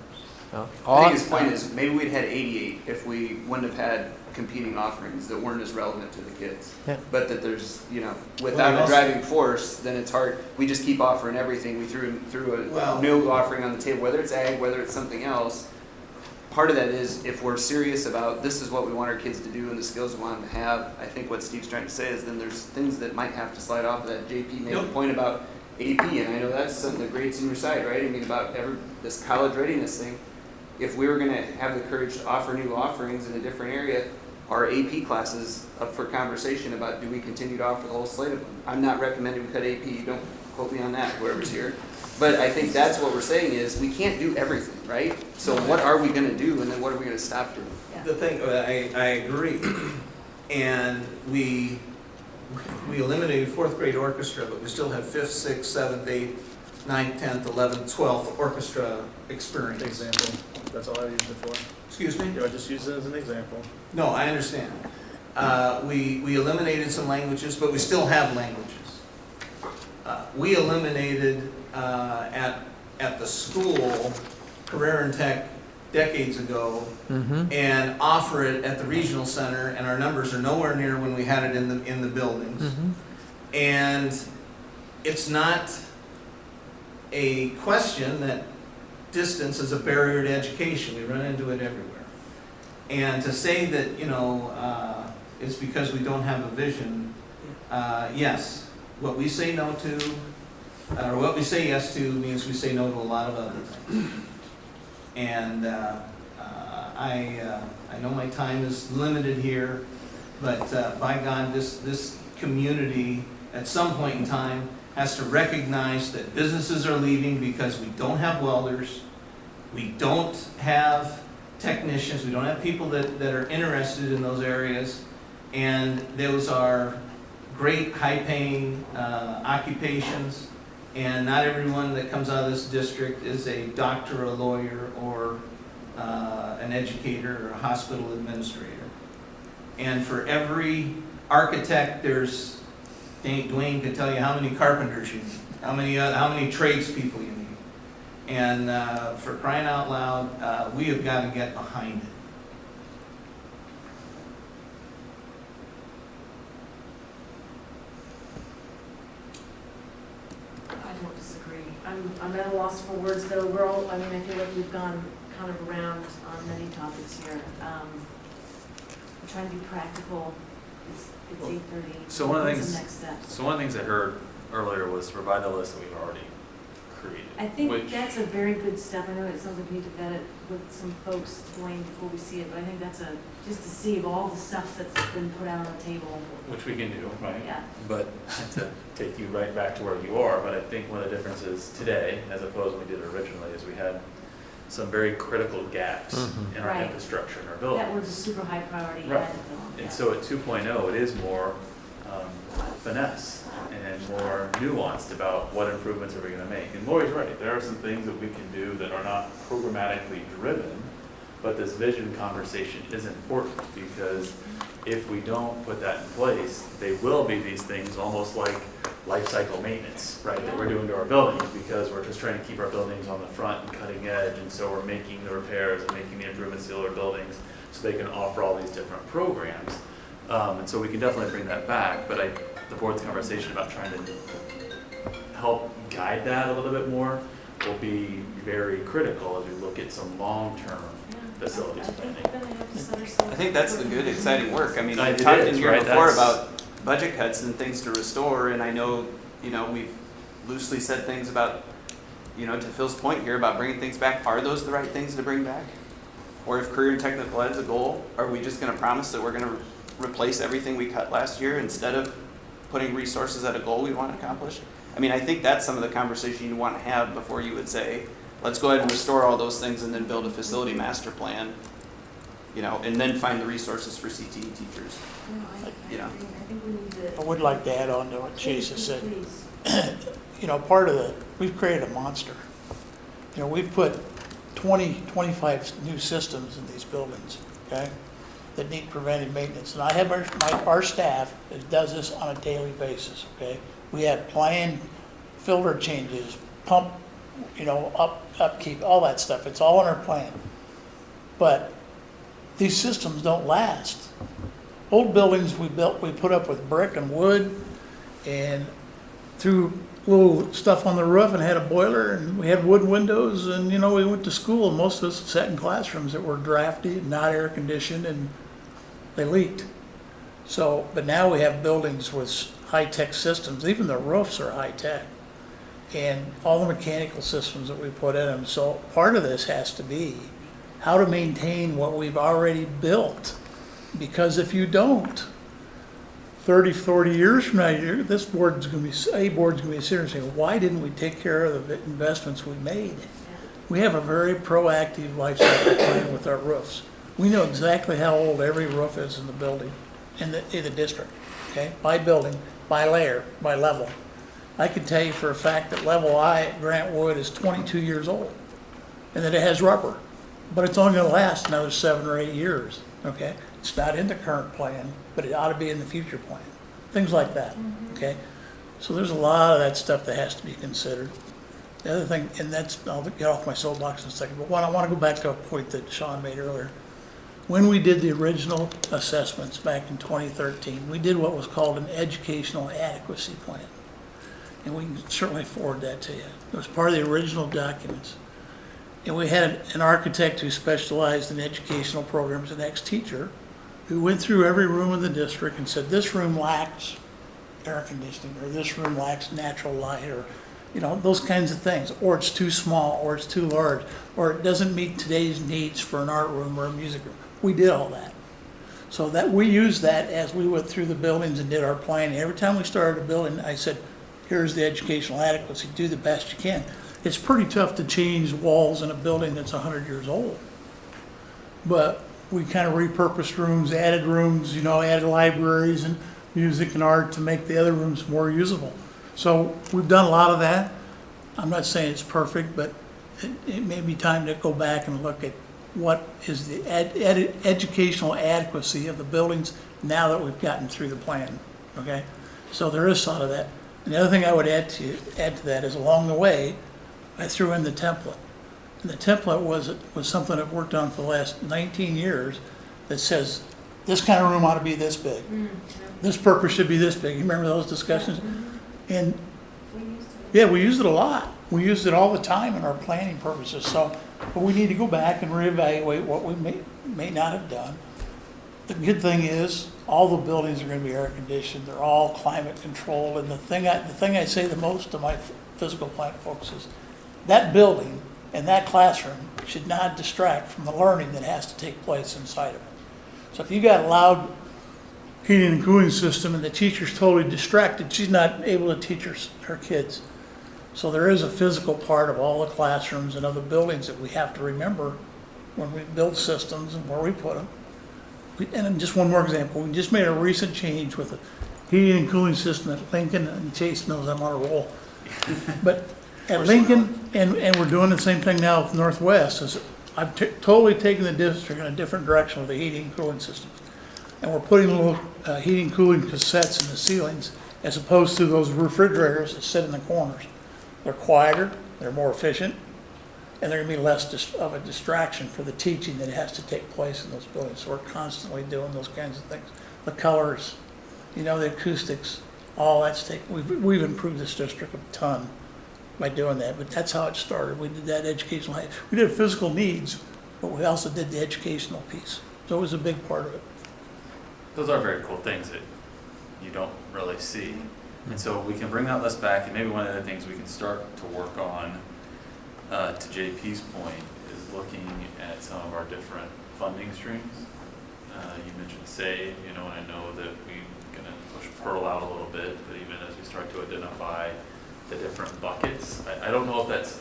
Well, I think his point is maybe we'd had 88 if we wouldn't have had competing offerings that weren't as relevant to the kids. Yeah. But that there's, Well, without a also- driving force, then it's hard. We just keep offering everything. We threw a Well- new offering on the table, whether it's ag, whether it's something else. Part of that is if we're serious about this is what we want our kids to do and the skills we want them to have, I think what Steve's trying to say is then there's things that might have to slide off of that. JP made the Yep. point about AP, and I know that's something that grades in your side, right? I mean, about this college readiness thing. If we were going to have the courage to offer new offerings in a different area, are AP classes up for conversation about do we continue to offer the whole slate of them? I'm not recommending we cut AP, don't quote me on that, whoever's here. But I think that's what we're saying is we can't do everything, right? So what are we going to do and then what are we going to stop doing? The thing, I agree, and we eliminated 4th grade orchestra, but we still have 5th, 6th, 7th, 8th, 9th, 10th, 11th, 12th orchestra experience. Example, that's all I used it for. Excuse me? Yeah, I just use it as an example. No, I understand. We eliminated some languages, but we still have languages. We eliminated at the school career and tech decades ago Mm-hmm. and offer it at the regional center, and our numbers are nowhere near when we had it in the buildings. Mm-hmm. And it's not a question that distance is a barrier to education. We run into it everywhere. And to say that, it's because we don't have a vision, yes. What we say no to, or what we say yes to means we say no to a lot of other things. And I know my time is limited here, but by God, this community at some point in time has to recognize that businesses are leaving because we don't have welders, we don't have technicians, we don't have people that are interested in those areas, and those are great high-paying occupations, and not everyone that comes out of this district is a doctor, a lawyer, or an educator, or a hospital administrator. And for every architect, there's, Dwayne can tell you how many carpenters you need, how many tradespeople you need. And for crying out loud, we have got to get behind it. I don't disagree. I'm at a loss for words, though. We're all, I feel like we've gone kind of around on many topics here. I'm trying to be practical. It's 8:30. So one of the What's things- the next steps? So one of the things I heard earlier was provide the list that we've already created. I think which- that's a very good step. I know it sounds like we need to vet it with some folks, Dwayne, before we see it, but I think that's just to see all the stuff that's been put out on the table. Which we can do, right? Yeah. But to take you right back to where you are, but I think one of the differences today, as opposed to when we did it originally, is we had some very critical gaps Mhm. in our Right. infrastructure in our That buildings. was a super high priority. Right. added though. And so at 2.0, it is more finesse and more nuanced about what improvements are we gonna make. And Lori's right, there are some things that we can do that are not programmatically driven, but this vision conversation is important because if we don't put that in place, they will be these things almost like life cycle maintenance, right, that we're doing to our buildings because we're just trying to keep our buildings on the front and cutting edge, and so we're making the repairs and making the improvements to our buildings so they can offer all these different programs. And so we can definitely bring that back, but the board's conversation about trying to help guide that a little bit more will be very critical as we look at some long-term facilities I think planning. we're gonna have to set ourselves. I think that's the good, exciting work. I mean, I It talked is, in here right? before That's- about budget cuts and things to restore, and I know, we've loosely said things about, to Phil's point here about bringing things back. Are those the right things to bring back? Or if career and technical ed's a goal, are we just gonna promise that we're gonna replace everything we cut last year instead of putting resources at a goal we want to accomplish? I mean, I think that's some of the conversation you want to have before you would say, let's go ahead and restore all those things and then build a facility master plan, you know, and then find the resources for CTE teachers. No, You know. I think we need to. I would like to add on to what Chase has said. Please. You know, we've created a monster. You know, we've put 25 new systems in these buildings, okay, that need preventive maintenance. And I have our staff that does this on a daily basis, okay? We have planned filter changes, pump, you know, upkeep, all that stuff. It's all in our plan. But these systems don't last. Old buildings we put up with brick and wood and threw little stuff on the roof and had a boiler, and we had wood windows, and, you know, we went to school, and most of us sat in classrooms that were drafty, not air conditioned, and they leaked. So, but now we have buildings with high-tech systems, even the roofs are high-tech, and all the mechanical systems that we put in them. So part of this has to be how to maintain what we've already built, because if you don't, 30, 40 years from now, a board's going to be sitting and saying, why didn't we take care of the investments we made? We have a very proactive life cycle plan with our roofs. We know exactly how old every roof is in the building, in the district, okay? By building, by layer, by level. I can tell you for a fact that level I at Grant Wood is 22 years old, and that it has rubber, but it's only going to last another 7 or 8 years, okay? It's not in the current plan, but it ought to be in the future plan. Things like that, okay? So there's a lot of that stuff that has to be considered. The other thing, and I'll get off my soapbox in a second, but I want to go back to a point that Sean made earlier. When we did the original assessments back in 2013, we did what was called an educational adequacy plan. And we can certainly forward that to you. It was part of the original documents. And we had an architect who specialized in educational programs, an ex-teacher, who went through every room in the district and said, this room lacks air conditioning, or this room lacks natural light, or, you know, those kinds of things. Or it's too small, or it's too large, or it doesn't meet today's needs for an art room or a music room. We did all that. So that we used that as we went through the buildings and did our planning. Every time we started a building, I said, here's the educational adequacy, do the best you can. It's pretty tough to change walls in a building that's 100 years old. But we kind of repurposed rooms, you know, added libraries and music and art to make the other rooms more usable. So we've done a lot of that. I'm not saying it's perfect, but it may be time to go back and look at what is the educational adequacy of the buildings now that we've gotten through the plan, okay? So there is sort of that. And the other thing I would add to that is along the way, I threw in the template. And the template was something I've worked on for the last 19 years that says, this kind of room ought to be this big. This purpose should be this big. You remember those discussions? And yeah, we used it a lot. We used it all the time in our planning purposes. So, but we need to go back and reevaluate what we may not have done. The good thing is, all the buildings are going to be air conditioned. They're all climate controlled. And the thing I say the most to my physical plant folks is, that building and that classroom should not distract from the learning that has to take place inside of it. So if you got a loud heating and cooling system and the teacher's totally distracted, she's not able to teach her kids. So there is a physical part of all the classrooms and other buildings that we have to remember when we build systems and where we put them. And just one more example, we just made a recent change with the heating and cooling system at Lincoln, and Chase knows I'm on a roll. But at Lincoln, and we're doing the same thing now with Northwest, is I've totally taken the district in a different direction with the heating and cooling systems. And we're putting little heating and cooling cassettes in the ceilings as opposed to those refrigerators that sit in the corners. They're quieter, they're more efficient, and they're going to be less of a distraction for the teaching that has to take place in those buildings. So we're constantly doing those kinds of things. The colors, you know, the acoustics, all that's taken. We've improved this district a ton by doing that, but that's how it started. We did that educational, we did physical needs, but we also did the educational piece. So it was a big part of it. Those are very cool things that you don't really see. And so we can bring that list back, and maybe one of the things we can start to work on, to JP's point, is looking at some of our different funding streams. You mentioned SAVE, you know, and I know that we're gonna push Pearl out a little bit, but even as we start to identify the different buckets, I don't know if that's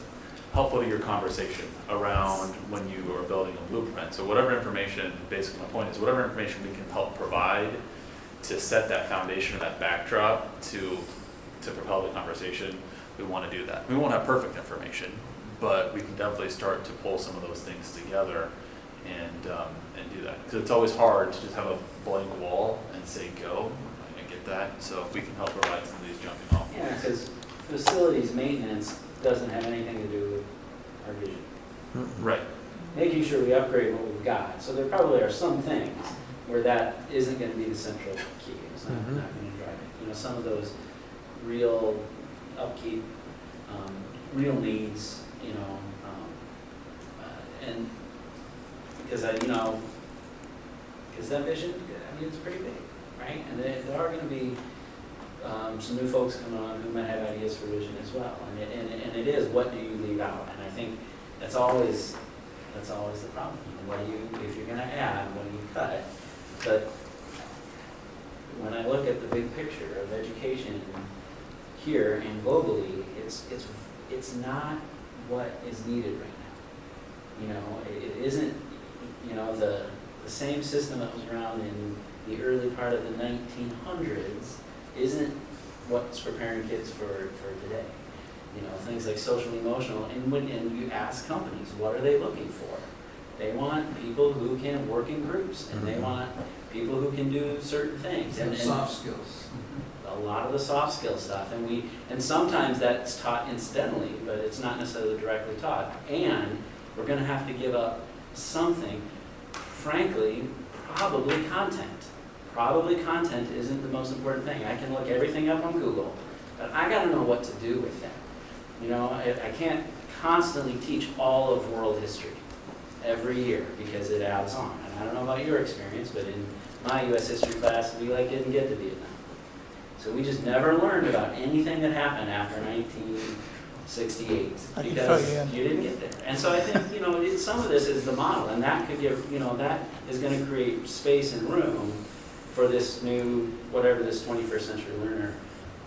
helpful to your conversation around when you are building a blueprint. So whatever information, basically my point is, whatever information we can help provide to set that foundation or that backdrop to propel the conversation, we want to do that. We won't have perfect information, but we can definitely start to pull some of those things together and do that. Because it's always hard to just have a blank wall and say go. I get that. So if we can help provide some of these jumping off. Yeah, because facilities maintenance doesn't have anything to do with our vision. Right. Making sure we upgrade what we've got. So there probably are some things where that isn't going to be the central key. It's not, Mhm. not going to drive it. You know, some of those real upkeep, real needs, you know, and because because that vision, I mean, it's pretty big, right? And there are going to be some new folks coming on who might have ideas for vision as well. And it is, what do you leave out? And I think that's always the problem. What do you, if you're going to add, what do you cut? But when I look at the big picture of education here and globally, it's not what is needed right now. You know, it isn't, you know, the same system that was around in the early part of the 1900s isn't what's preparing kids for today. You know, things like social emotional, and you ask companies, what are they looking for? They want people who can work in groups, and they want people who can do certain things. And soft skills. A lot of the soft skill stuff, and sometimes that's taught incidentally, but it's not necessarily directly taught. And we're going to have to give up something, frankly, probably content. Probably content isn't the most important thing. I can look everything up on Google, but I got to know what to do with that. You know, I can't constantly teach all of world history every year because it adds on. And I don't know about your experience, but in my U.S. history class, we didn't get to Vietnam. So we just never learned about anything that happened after 1968 because you didn't get there. And so I think, you know, some of this is the model, and that could give, you know, that is going to create space and room for this new, whatever this 21st century learner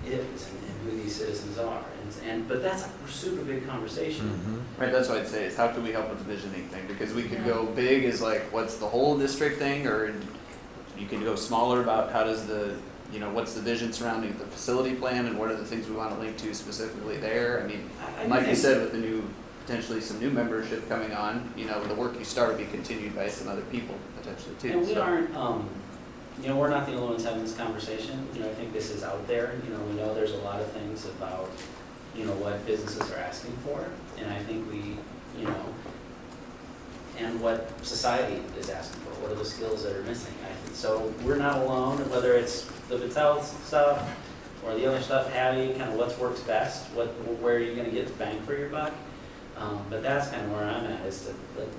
is and who these citizens are. But that's a super big conversation. Right, that's what I'd say, is how can we help with the visioning thing? Because we could go big as like, what's the whole district thing, or you can go smaller about how does what's the vision surrounding the facility plan and what are the things we want to link to specifically there? I mean, like you said, with the new, potentially some new membership coming on, you know, the work you start will be continued by some other people potentially too. And we aren't, you know, we're not the only ones having this conversation. You know, I think this is out there. You know, we know there's a lot of things about, you know, what businesses are asking for. And I think we, you know, and what society is asking for. What are the skills that are missing? So we're not alone, whether it's the Battelle stuff or the other stuff, Abby, kind of what works best, where are you going to get the bang for your buck? But that's kind of where I'm at, is to, like,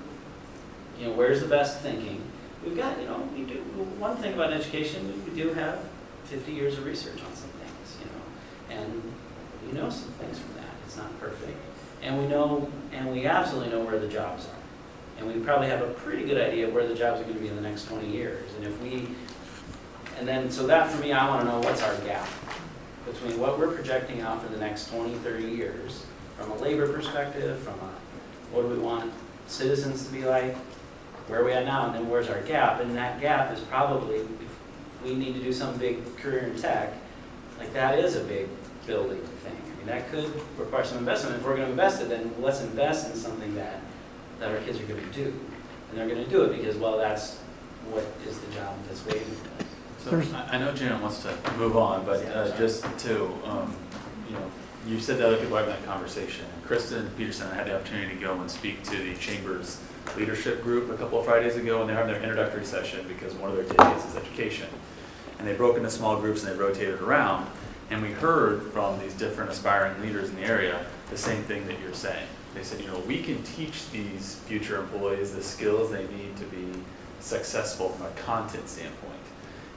you know, where's the best thinking? We've got, you know, we do, one thing about education, we do have 50 years of research on some things, you know, and we know some things from that. It's not perfect. And we know, and we absolutely know where the jobs are. And we probably have a pretty good idea where the jobs are going to be in the next 20 years. So that for me, I want to know what's our gap between what we're projecting out for the next 20, 30 years, from a labor perspective, what do we want citizens to be like, where are we at now, and then where's our gap? And that gap is probably, if we need to do some big career in tech, like that is a big building thing. I mean, that could require some investment. If we're going to invest it, then let's invest in something that our kids are going to do. And they're going to do it because, well, that's what is the job that's waiting for them. So I know Janet wants to move on, but just to, you know, you said that other people are having that conversation. Kristen Peterson and I had the opportunity to go and speak to the Chamber's leadership group a couple of Fridays ago, and they're having their introductory session because one of their tickets is education. And they broke into small groups and they rotated around, and we heard from these different aspiring leaders in the area the same thing that you're saying. They said, you know, we can teach these future employees the skills they need to be successful from a content standpoint.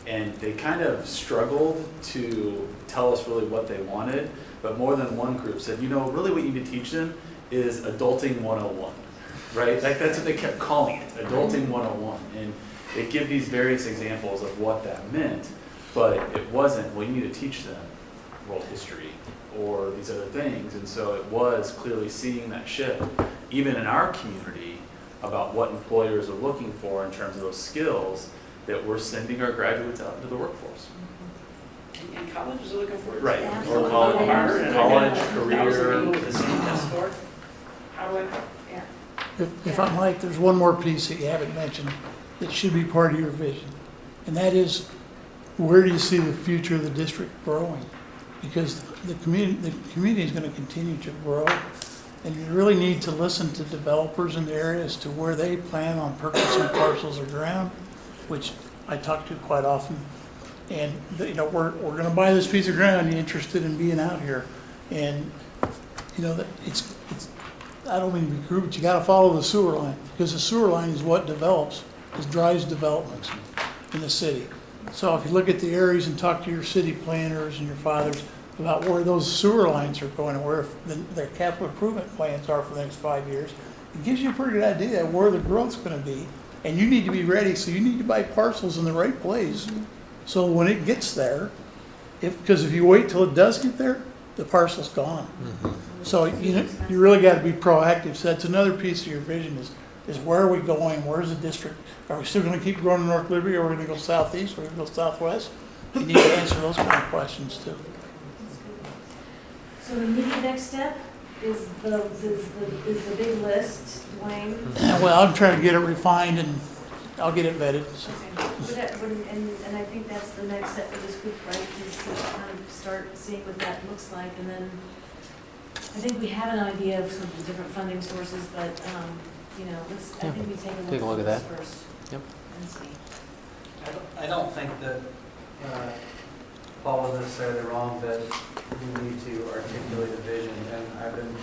And they kind of struggled to tell us really what they wanted, but more than one group said, you know, really what you need to teach them is adulting 101. right? Like, that's what they kept calling it, Adulting 101. And they give these various examples of what that meant, but it wasn't, well, you need to teach them world history or these other things. And so it was clearly seeing that shift, even in our community, about what employers are looking for in terms of those skills that we're sending our graduates out into the workforce. And colleges are looking for it. Right. Yeah. Or Absolutely. college, That was career. the same test score. How do I, Yeah. If I might, there's one more piece that you haven't mentioned that should be part of your vision. And that is, where do you see the future of the district growing? Because the community is going to continue to grow. And you really need to listen to developers in the area as to where they plan on purchasing parcels of ground, which I talk to quite often. And, you know, we're going to buy this piece of ground, you interested in being out here? And, you know, it's I don't mean to be crude, but you got to follow the sewer line, because the sewer line is what drives developments in the city. So if you look at the areas and talk to your city planners and your fathers about where those sewer lines are going and where their capital improvement plans are for the next 5 years, it gives you a pretty good idea of where the growth's going to be. And you need to be ready, so you need to buy parcels in the right place. So when it gets there, because if you wait till it does get there, the parcel's gone. So you really got to be proactive. So that's another piece of your vision is where are we going? Where's the district? Are we still going to keep going to North Liberty, or are we going to go southeast, or are we going to go southwest? You need to answer those kind of questions too. So the immediate next step is the big list, Dwayne. Well, I'm trying to get it refined and I'll get it vetted. So. And I think that's the next step for this group, right, is to kind of start seeing what that looks like. And then I think we have an idea of some of the different funding sources, but, you know, I think we take a look at this first. Yep. And see. I don't think that Paul is necessarily wrong that we need to articulate a vision, and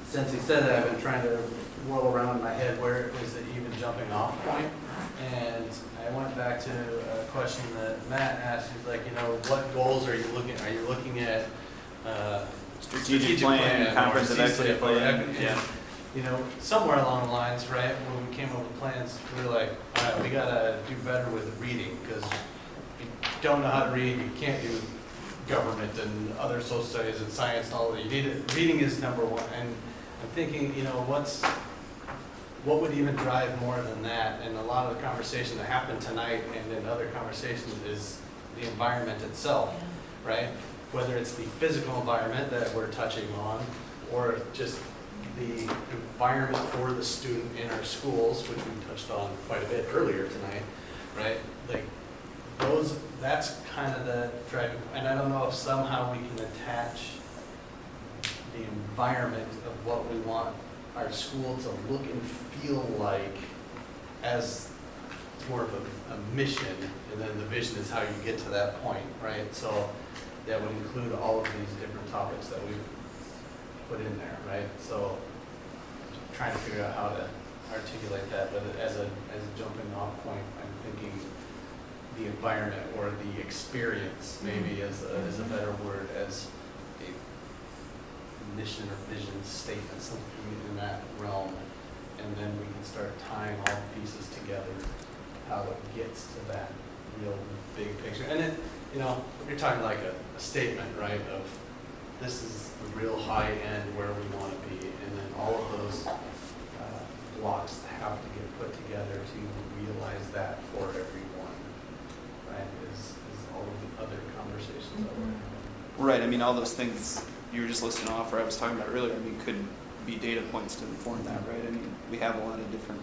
since he said that, I've been trying to whirl around in my head where is the even jumping off point, and I went back to a question that Matt asked. He's like, you know, what goals are you looking at? Are you looking at Strategic plan, comprehensive equity plan, yeah. You know, somewhere along the lines, right, when we came up with plans, we were like, all right, we gotta do better with reading, because if you don't know how to read, you can't do government and other social studies and science and all that. You need it. Reading is number one. And I'm thinking, you know, what would even drive more than that? And a lot of the conversation that happened tonight and in other conversations is the environment itself, right? Whether it's the physical environment that we're touching on, or just the environment for the student in our schools, which we touched on quite a bit earlier tonight, right? Like that's kind of the driving, and I don't know if somehow we can attach the environment of what we want our school to look and feel like as more of a mission, and then the vision is how you get to that point, right? So that would include all of these different topics that we've put in there, right? So trying to figure out how to articulate that, but as a jumping off point, I'm thinking the environment or the experience maybe is a better word, as a mission or vision statement, something in that realm, and then we can start tying all the pieces together, how it gets to that real big picture. And it, you know, you're talking like a statement, right, of this is the real high end where we want to be, and then all of those blocks have to get put together to realize that for everyone, right, is all of the other conversations that we're having. Right, I mean, all those things you were just listing off, or I was talking about earlier, I mean, could be data points to inform that, right? I mean, we have a lot of different,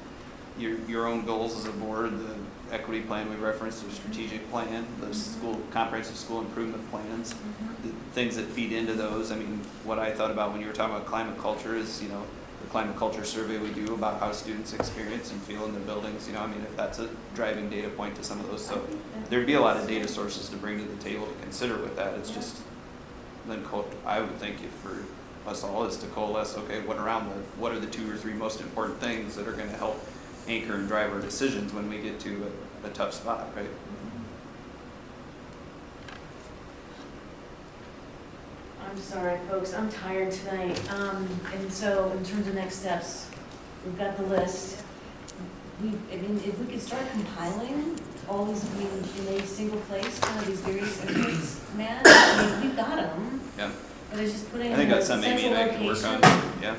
your own goals as a board, the equity plan we referenced, the strategic plan, the school, comprehensive school improvement plans, the things that feed into those. I mean, what I thought about when you were talking about climate culture is, you know, the climate culture survey we do about how students experience and feel in their buildings, you know, I mean, if that's a driving data point to some of those. So there'd be a lot of data sources to bring to the table to consider with that. It's just, then I would think if for us all is to coalesce, okay, what are the 2 or 3 most important things that are going to help anchor and drive our decisions when we get to a tough spot, right? I'm sorry, folks, I'm tired tonight. And so in terms of next steps, we've got the list. I mean, if we could start compiling all these, I mean, in a single place, kind of these various inputs, Matt, I mean, we've got them, Yeah, but it's just putting I them in think a that's something Amy central and I can work on, location. yeah.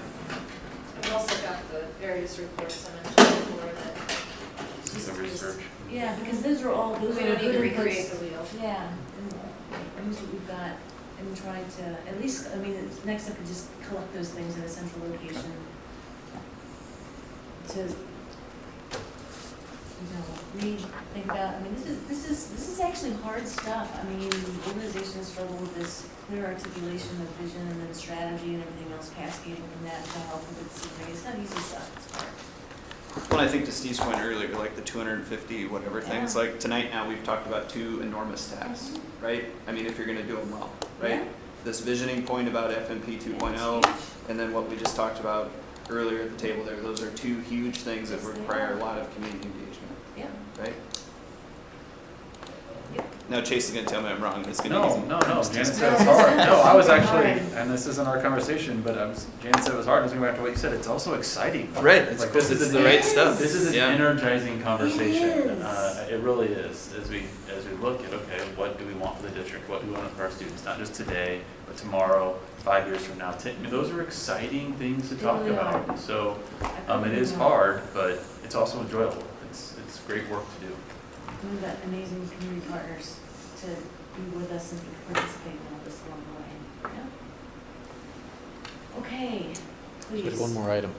We've also got the various reports I mentioned before that The research. Yeah, because those are all, those we are don't need good to recreate inputs. the wheel. Yeah, and use what we've got and try to, at least, I mean, it's next step is just collect those things in a central location. To, you know, think about, I mean, this is actually hard stuff. I mean, organizations struggle with this clear articulation of vision and then strategy and everything else cascading from that to help with its, it's not easy stuff, it's hard. Well, I think to Steve's point earlier, like the 250 whatever things, Yeah. like tonight now we've talked about 2 enormous tasks, right? I mean, if you're gonna do them well, right? Yeah. This visioning point about FMP 2.0, and then what we just talked about earlier at the table there, those are 2 huge things that Yes, they require are. a lot of community engagement, Yeah. right? Yep. Now Chase is gonna tell me I'm wrong, it's gonna No, be easy. no, no, Janet said No, it's it's hard. not. No, I was It's actually, hard. and this isn't our conversation, but Janet said it was hard, I was going back to what you said, it's also exciting. Right, it's, Like, this is the right stuff. This is an Yeah. energizing conversation. It is. It really is, as we look at, okay, what do we want for the district, what do we want for our students, not just today, but tomorrow, 5 years from now. I mean, those are exciting things to They talk really about. are. So, I it is think hard, but it's also enjoyable. It's great work to do. We've got amazing community partners to be with us and participate in all this along the way. Yeah. Okay, please. There's one more item.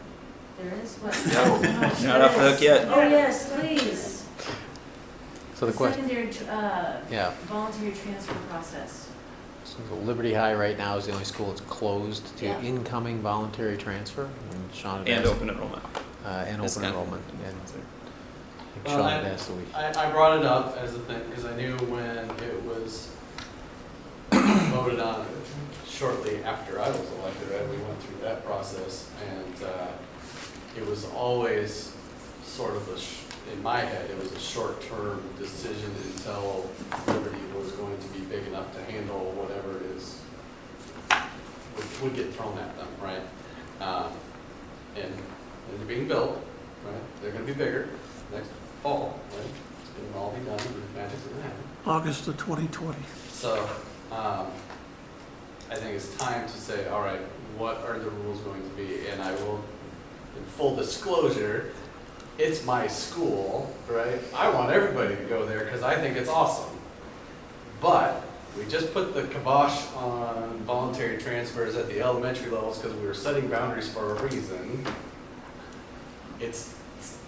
There is what? Yeah. Oh, gosh, You're not off the there hook is. yet. Oh, yes, please. So the question, Secondary, yeah, voluntary transfer process. so Liberty High right now is the only school that's closed to Yeah. incoming voluntary transfer. And Sean had And asked- open enrollment. and It's open kind of- enrollment. And I think Well, Sean had asked the week. I brought it up as a thing, because I knew when it was voted on shortly after I was elected, right, we went through that process, and it was always sort of in my head, it was a short-term decision until Liberty was going to be big enough to handle whatever it is would get thrown at them, right? And they're being built, right? They're gonna be bigger next fall, right? It's gonna all be done, and magic's gonna happen. August of 2020. So, I think it's time to say, all right, what are the rules going to be? And I will, in full disclosure, it's my school, right? I want everybody to go there because I think it's awesome. But we just put the kibosh on voluntary transfers at the elementary levels because we were setting boundaries for a reason. It's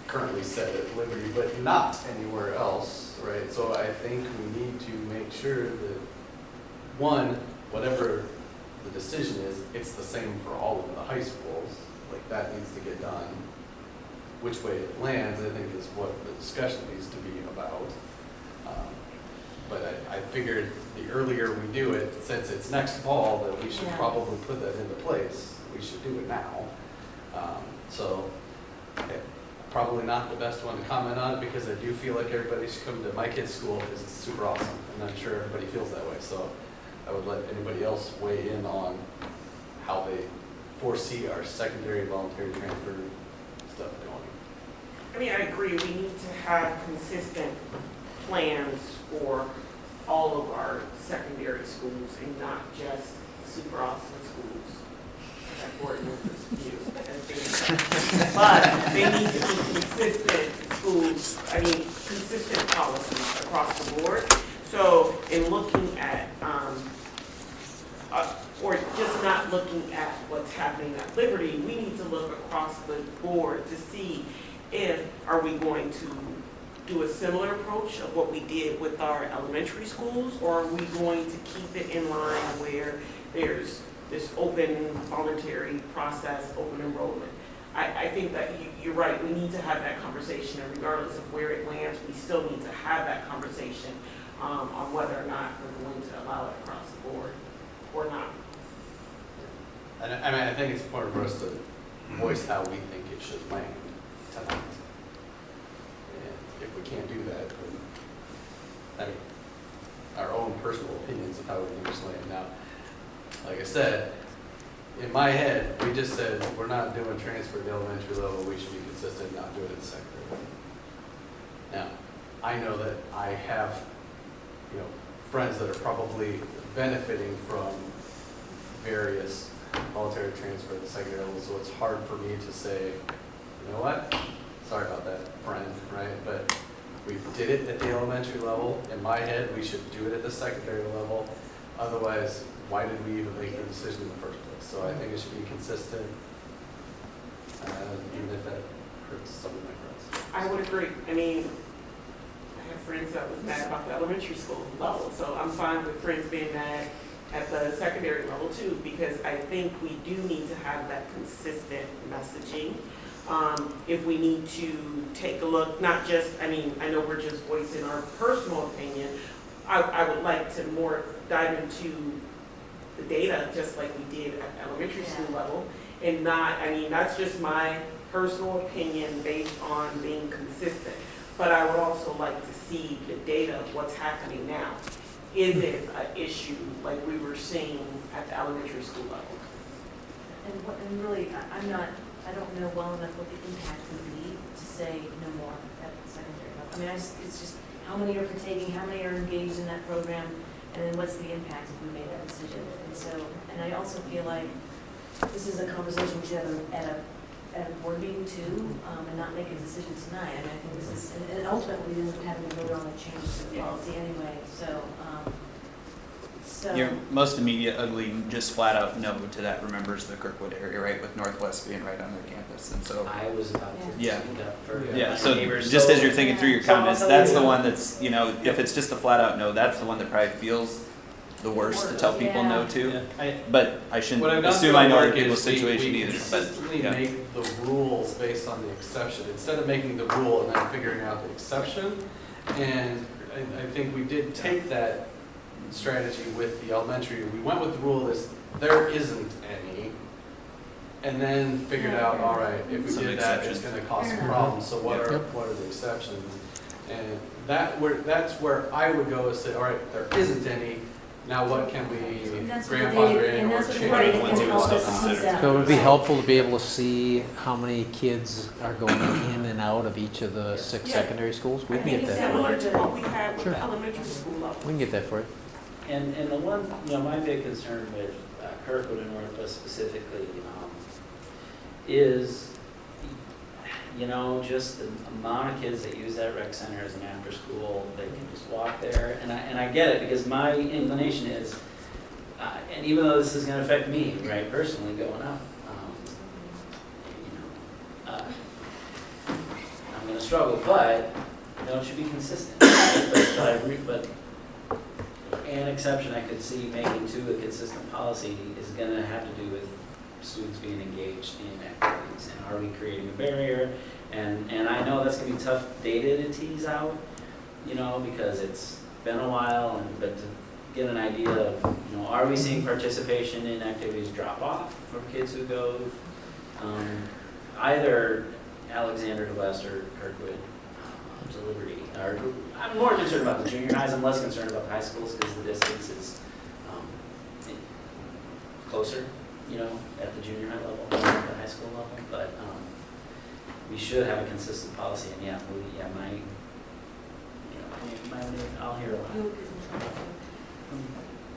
currently set at Liberty, but not anywhere else, right? So I think we need to make sure that, one, whatever the decision is, it's the same for all of the high schools. Like, that needs to get done. Which way it lands, I think, is what the discussion needs to be about. But I figured the earlier we do it, since it's next fall, that we should Yeah. probably put that into place. We should do it now. So, probably not the best one to comment on it, because I do feel like everybody should come to my kid's school because it's super awesome, and I'm sure everybody feels that way. So I would let anybody else weigh in on how they foresee our secondary voluntary transfer stuff going. I mean, I agree, we need to have consistent plans for all of our secondary schools and not just super awesome schools. Like Gordon with this view and things. But they need to be consistent schools, I mean, consistent policies across the board. So in looking at, or just not looking at what's happening at Liberty, we need to look across the board to see if, are we going to do a similar approach of what we did with our elementary schools, or are we going to keep it in line where there's this open voluntary process, open enrollment? I think that you're right, we need to have that conversation, and regardless of where it lands, we still need to have that conversation on whether or not we're going to allow it across the board or not. And I mean, I think it's important for us to voice how we think it should land tonight. And if we can't do that, then, I mean, our own personal opinions of how we think it should land. Now, like I said, in my head, we just said, we're not doing transfer at the elementary level, we should be consistent, and not do it at the secondary level. Now, I know that I have, friends that are probably benefiting from various voluntary transfer at the secondary level, so it's hard for me to say, you know what, sorry about that, friend, right? But we did it at the elementary level. In my head, we should do it at the secondary level. Otherwise, why did we even make the decision in the first place? So I think it should be consistent, even if that hurts some of my friends. I would agree. I mean, I have friends that was mad about the elementary school level, so I'm fine with friends being mad at the secondary level too, because I think we do need to have that consistent messaging. If we need to take a look, not just, I know we're just voicing our personal opinion. I would like to more dive into the data, just like we did at elementary school level, and not, that's just my personal opinion based on being consistent. But I would also like to see the data of what's happening now. Is it an issue like we were seeing at the elementary school level? And really, I don't know well enough what the impact would be to say no more at the secondary level. It's just how many are partaking, how many are engaged in that program, and then what's the impact if we made that decision. And I also feel like this is a conversation we should have at a board meeting too, and not make a decision tonight. I think this is, and ultimately we end up having to vote on a change to the policy anyway, so. Your most immediate ugly, just flat out no to that remembers the Kirkwood area, right, with Northwest being right on their campus, and so. I was about to Yeah. speak up for Yeah, my so neighbors. just So- as you're thinking through your So I'll comments, tell that's you- the one that's, if it's just a flat out no, that's the one that probably feels the worst to tell people no to. But I shouldn't What I've done assume through I our know other work people's is we situation either, but, consistently yeah. make the rules based on the exception, instead of making the rule and then figuring out the exception. And I think we did take that strategy with the elementary. We went with the rule is there isn't any, and then figured out, all right, if we Some did that, it's exceptions. gonna cause some Fair problems, so what are Yep. the exceptions? And that's where I would go is say, all right, there isn't any, now what can we And that's what grandfather the data, in and or that's what the change? data ones can you help would us still tease out. So it would be Right. helpful to be able to see how many kids are going in and out of each of the 6 Yeah. secondary schools. We I can think get it's that for similar you. to what we had with Sure. the elementary school level. We can get that for you. And the one, my big concern with Kirkwood and Northwest specifically is, just the amount of kids that use that rec center as an after school, they can just walk there. And I get it, because my inclination is, and even though this is gonna affect me, right, personally going up, I'm gonna struggle, but, it should be consistent. But an exception I could see making to a consistent policy is gonna have to do with students being engaged in activities, and are we creating a barrier? And I know that's gonna be tough data to tease out, because it's been a while, but to get an idea of, are we seeing participation in activities drop off from kids who go, either Alexander to West or Kirkwood to Liberty? Or, I'm more concerned about the junior highs, I'm less concerned about the high schools, because the distance is closer, at the junior high level than at the high school level, but we should have a consistent policy, and I'll hear a lot.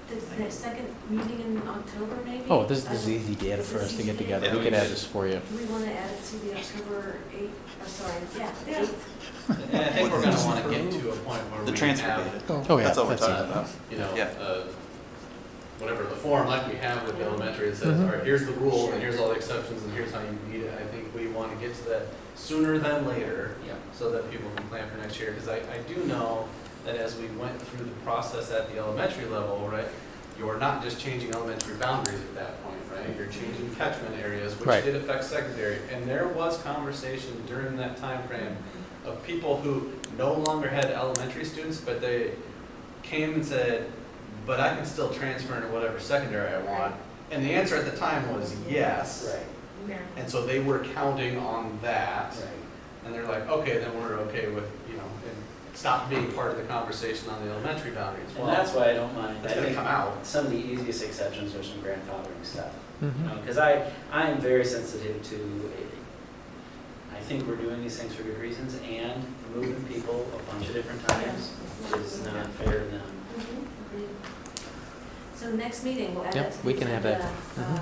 The second meeting in October, maybe? Oh, this is easy data for us to get together. We could add this for you. Do we want to add it to the October 8th, the 8th? And I think we're gonna wanna get to a point where The we transfer have, data. Oh, yeah, That's what we're that's talking easy. about. Yeah. whatever, the form like we have with the elementary, that says, Mhm. all right, here's the rule, and here's all the exceptions, and here's how you meet it. I think we wanna get to that sooner than later, Yep. so that people can plan for next year, because I do know that as we went through the process at the elementary level, right, you're not just changing elementary boundaries at that point, right? You're changing catchment areas, which Right. did affect secondary, and there was conversation during that time frame of people who no longer had elementary students, but they came and said, but I can still transfer into whatever secondary I want. And the answer at the time was yes. Right, And so they were counting on that. right. And they're like, okay, then we're okay with, and stop being part of the conversation on the elementary boundaries. And Well, that's why I don't mind, I it's gonna think come out. some of the easiest exceptions are some grandfathering stuff. You Mhm. know, because I am very sensitive to, I think we're doing these things for good reasons, and moving people a bunch of different times is not fair to them. Agreed. So next meeting, we'll add Yep, that to the we can have that. agenda,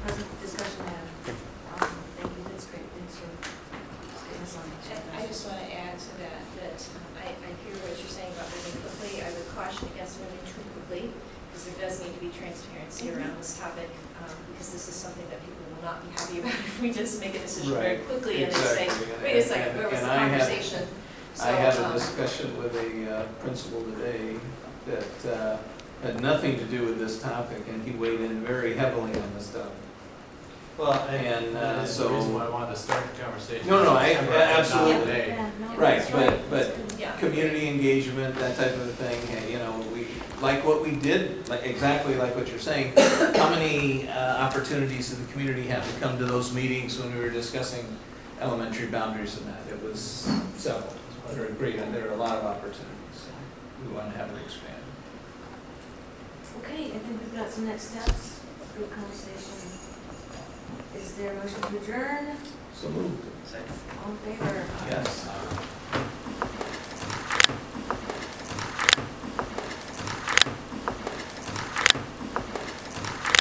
present discussion item. Awesome, thank you, that's great, thanks for getting us on the agenda. I just want to add to that, I hear what you're saying about moving quickly. I would caution against moving too quickly, because there does need to be transparency around this topic, because this is something that people will not be happy about if we just make a decision very Right, quickly and then say, exactly. wait a second, where was the And I had- conversation? I had So, a discussion with a principal today that had nothing to do with this topic, and he weighed in very heavily on this topic. Well, And, that's the so- reason why I wanted to start the conversation. No, I- Not absolutely. today. Yeah, no, Right, that's but- That's good. Yeah. Community engagement, that type of a thing, you know, we, like what we did, like, exactly like what you're saying. How many opportunities did the community have to come to those meetings when we were discussing elementary boundaries and that? It was several, there were great, and there were a lot of opportunities, so we want to have it expanded. Okay, I think we've got some next steps, good conversation. Is there a motion to adjourn? So moved. Second. All in favor?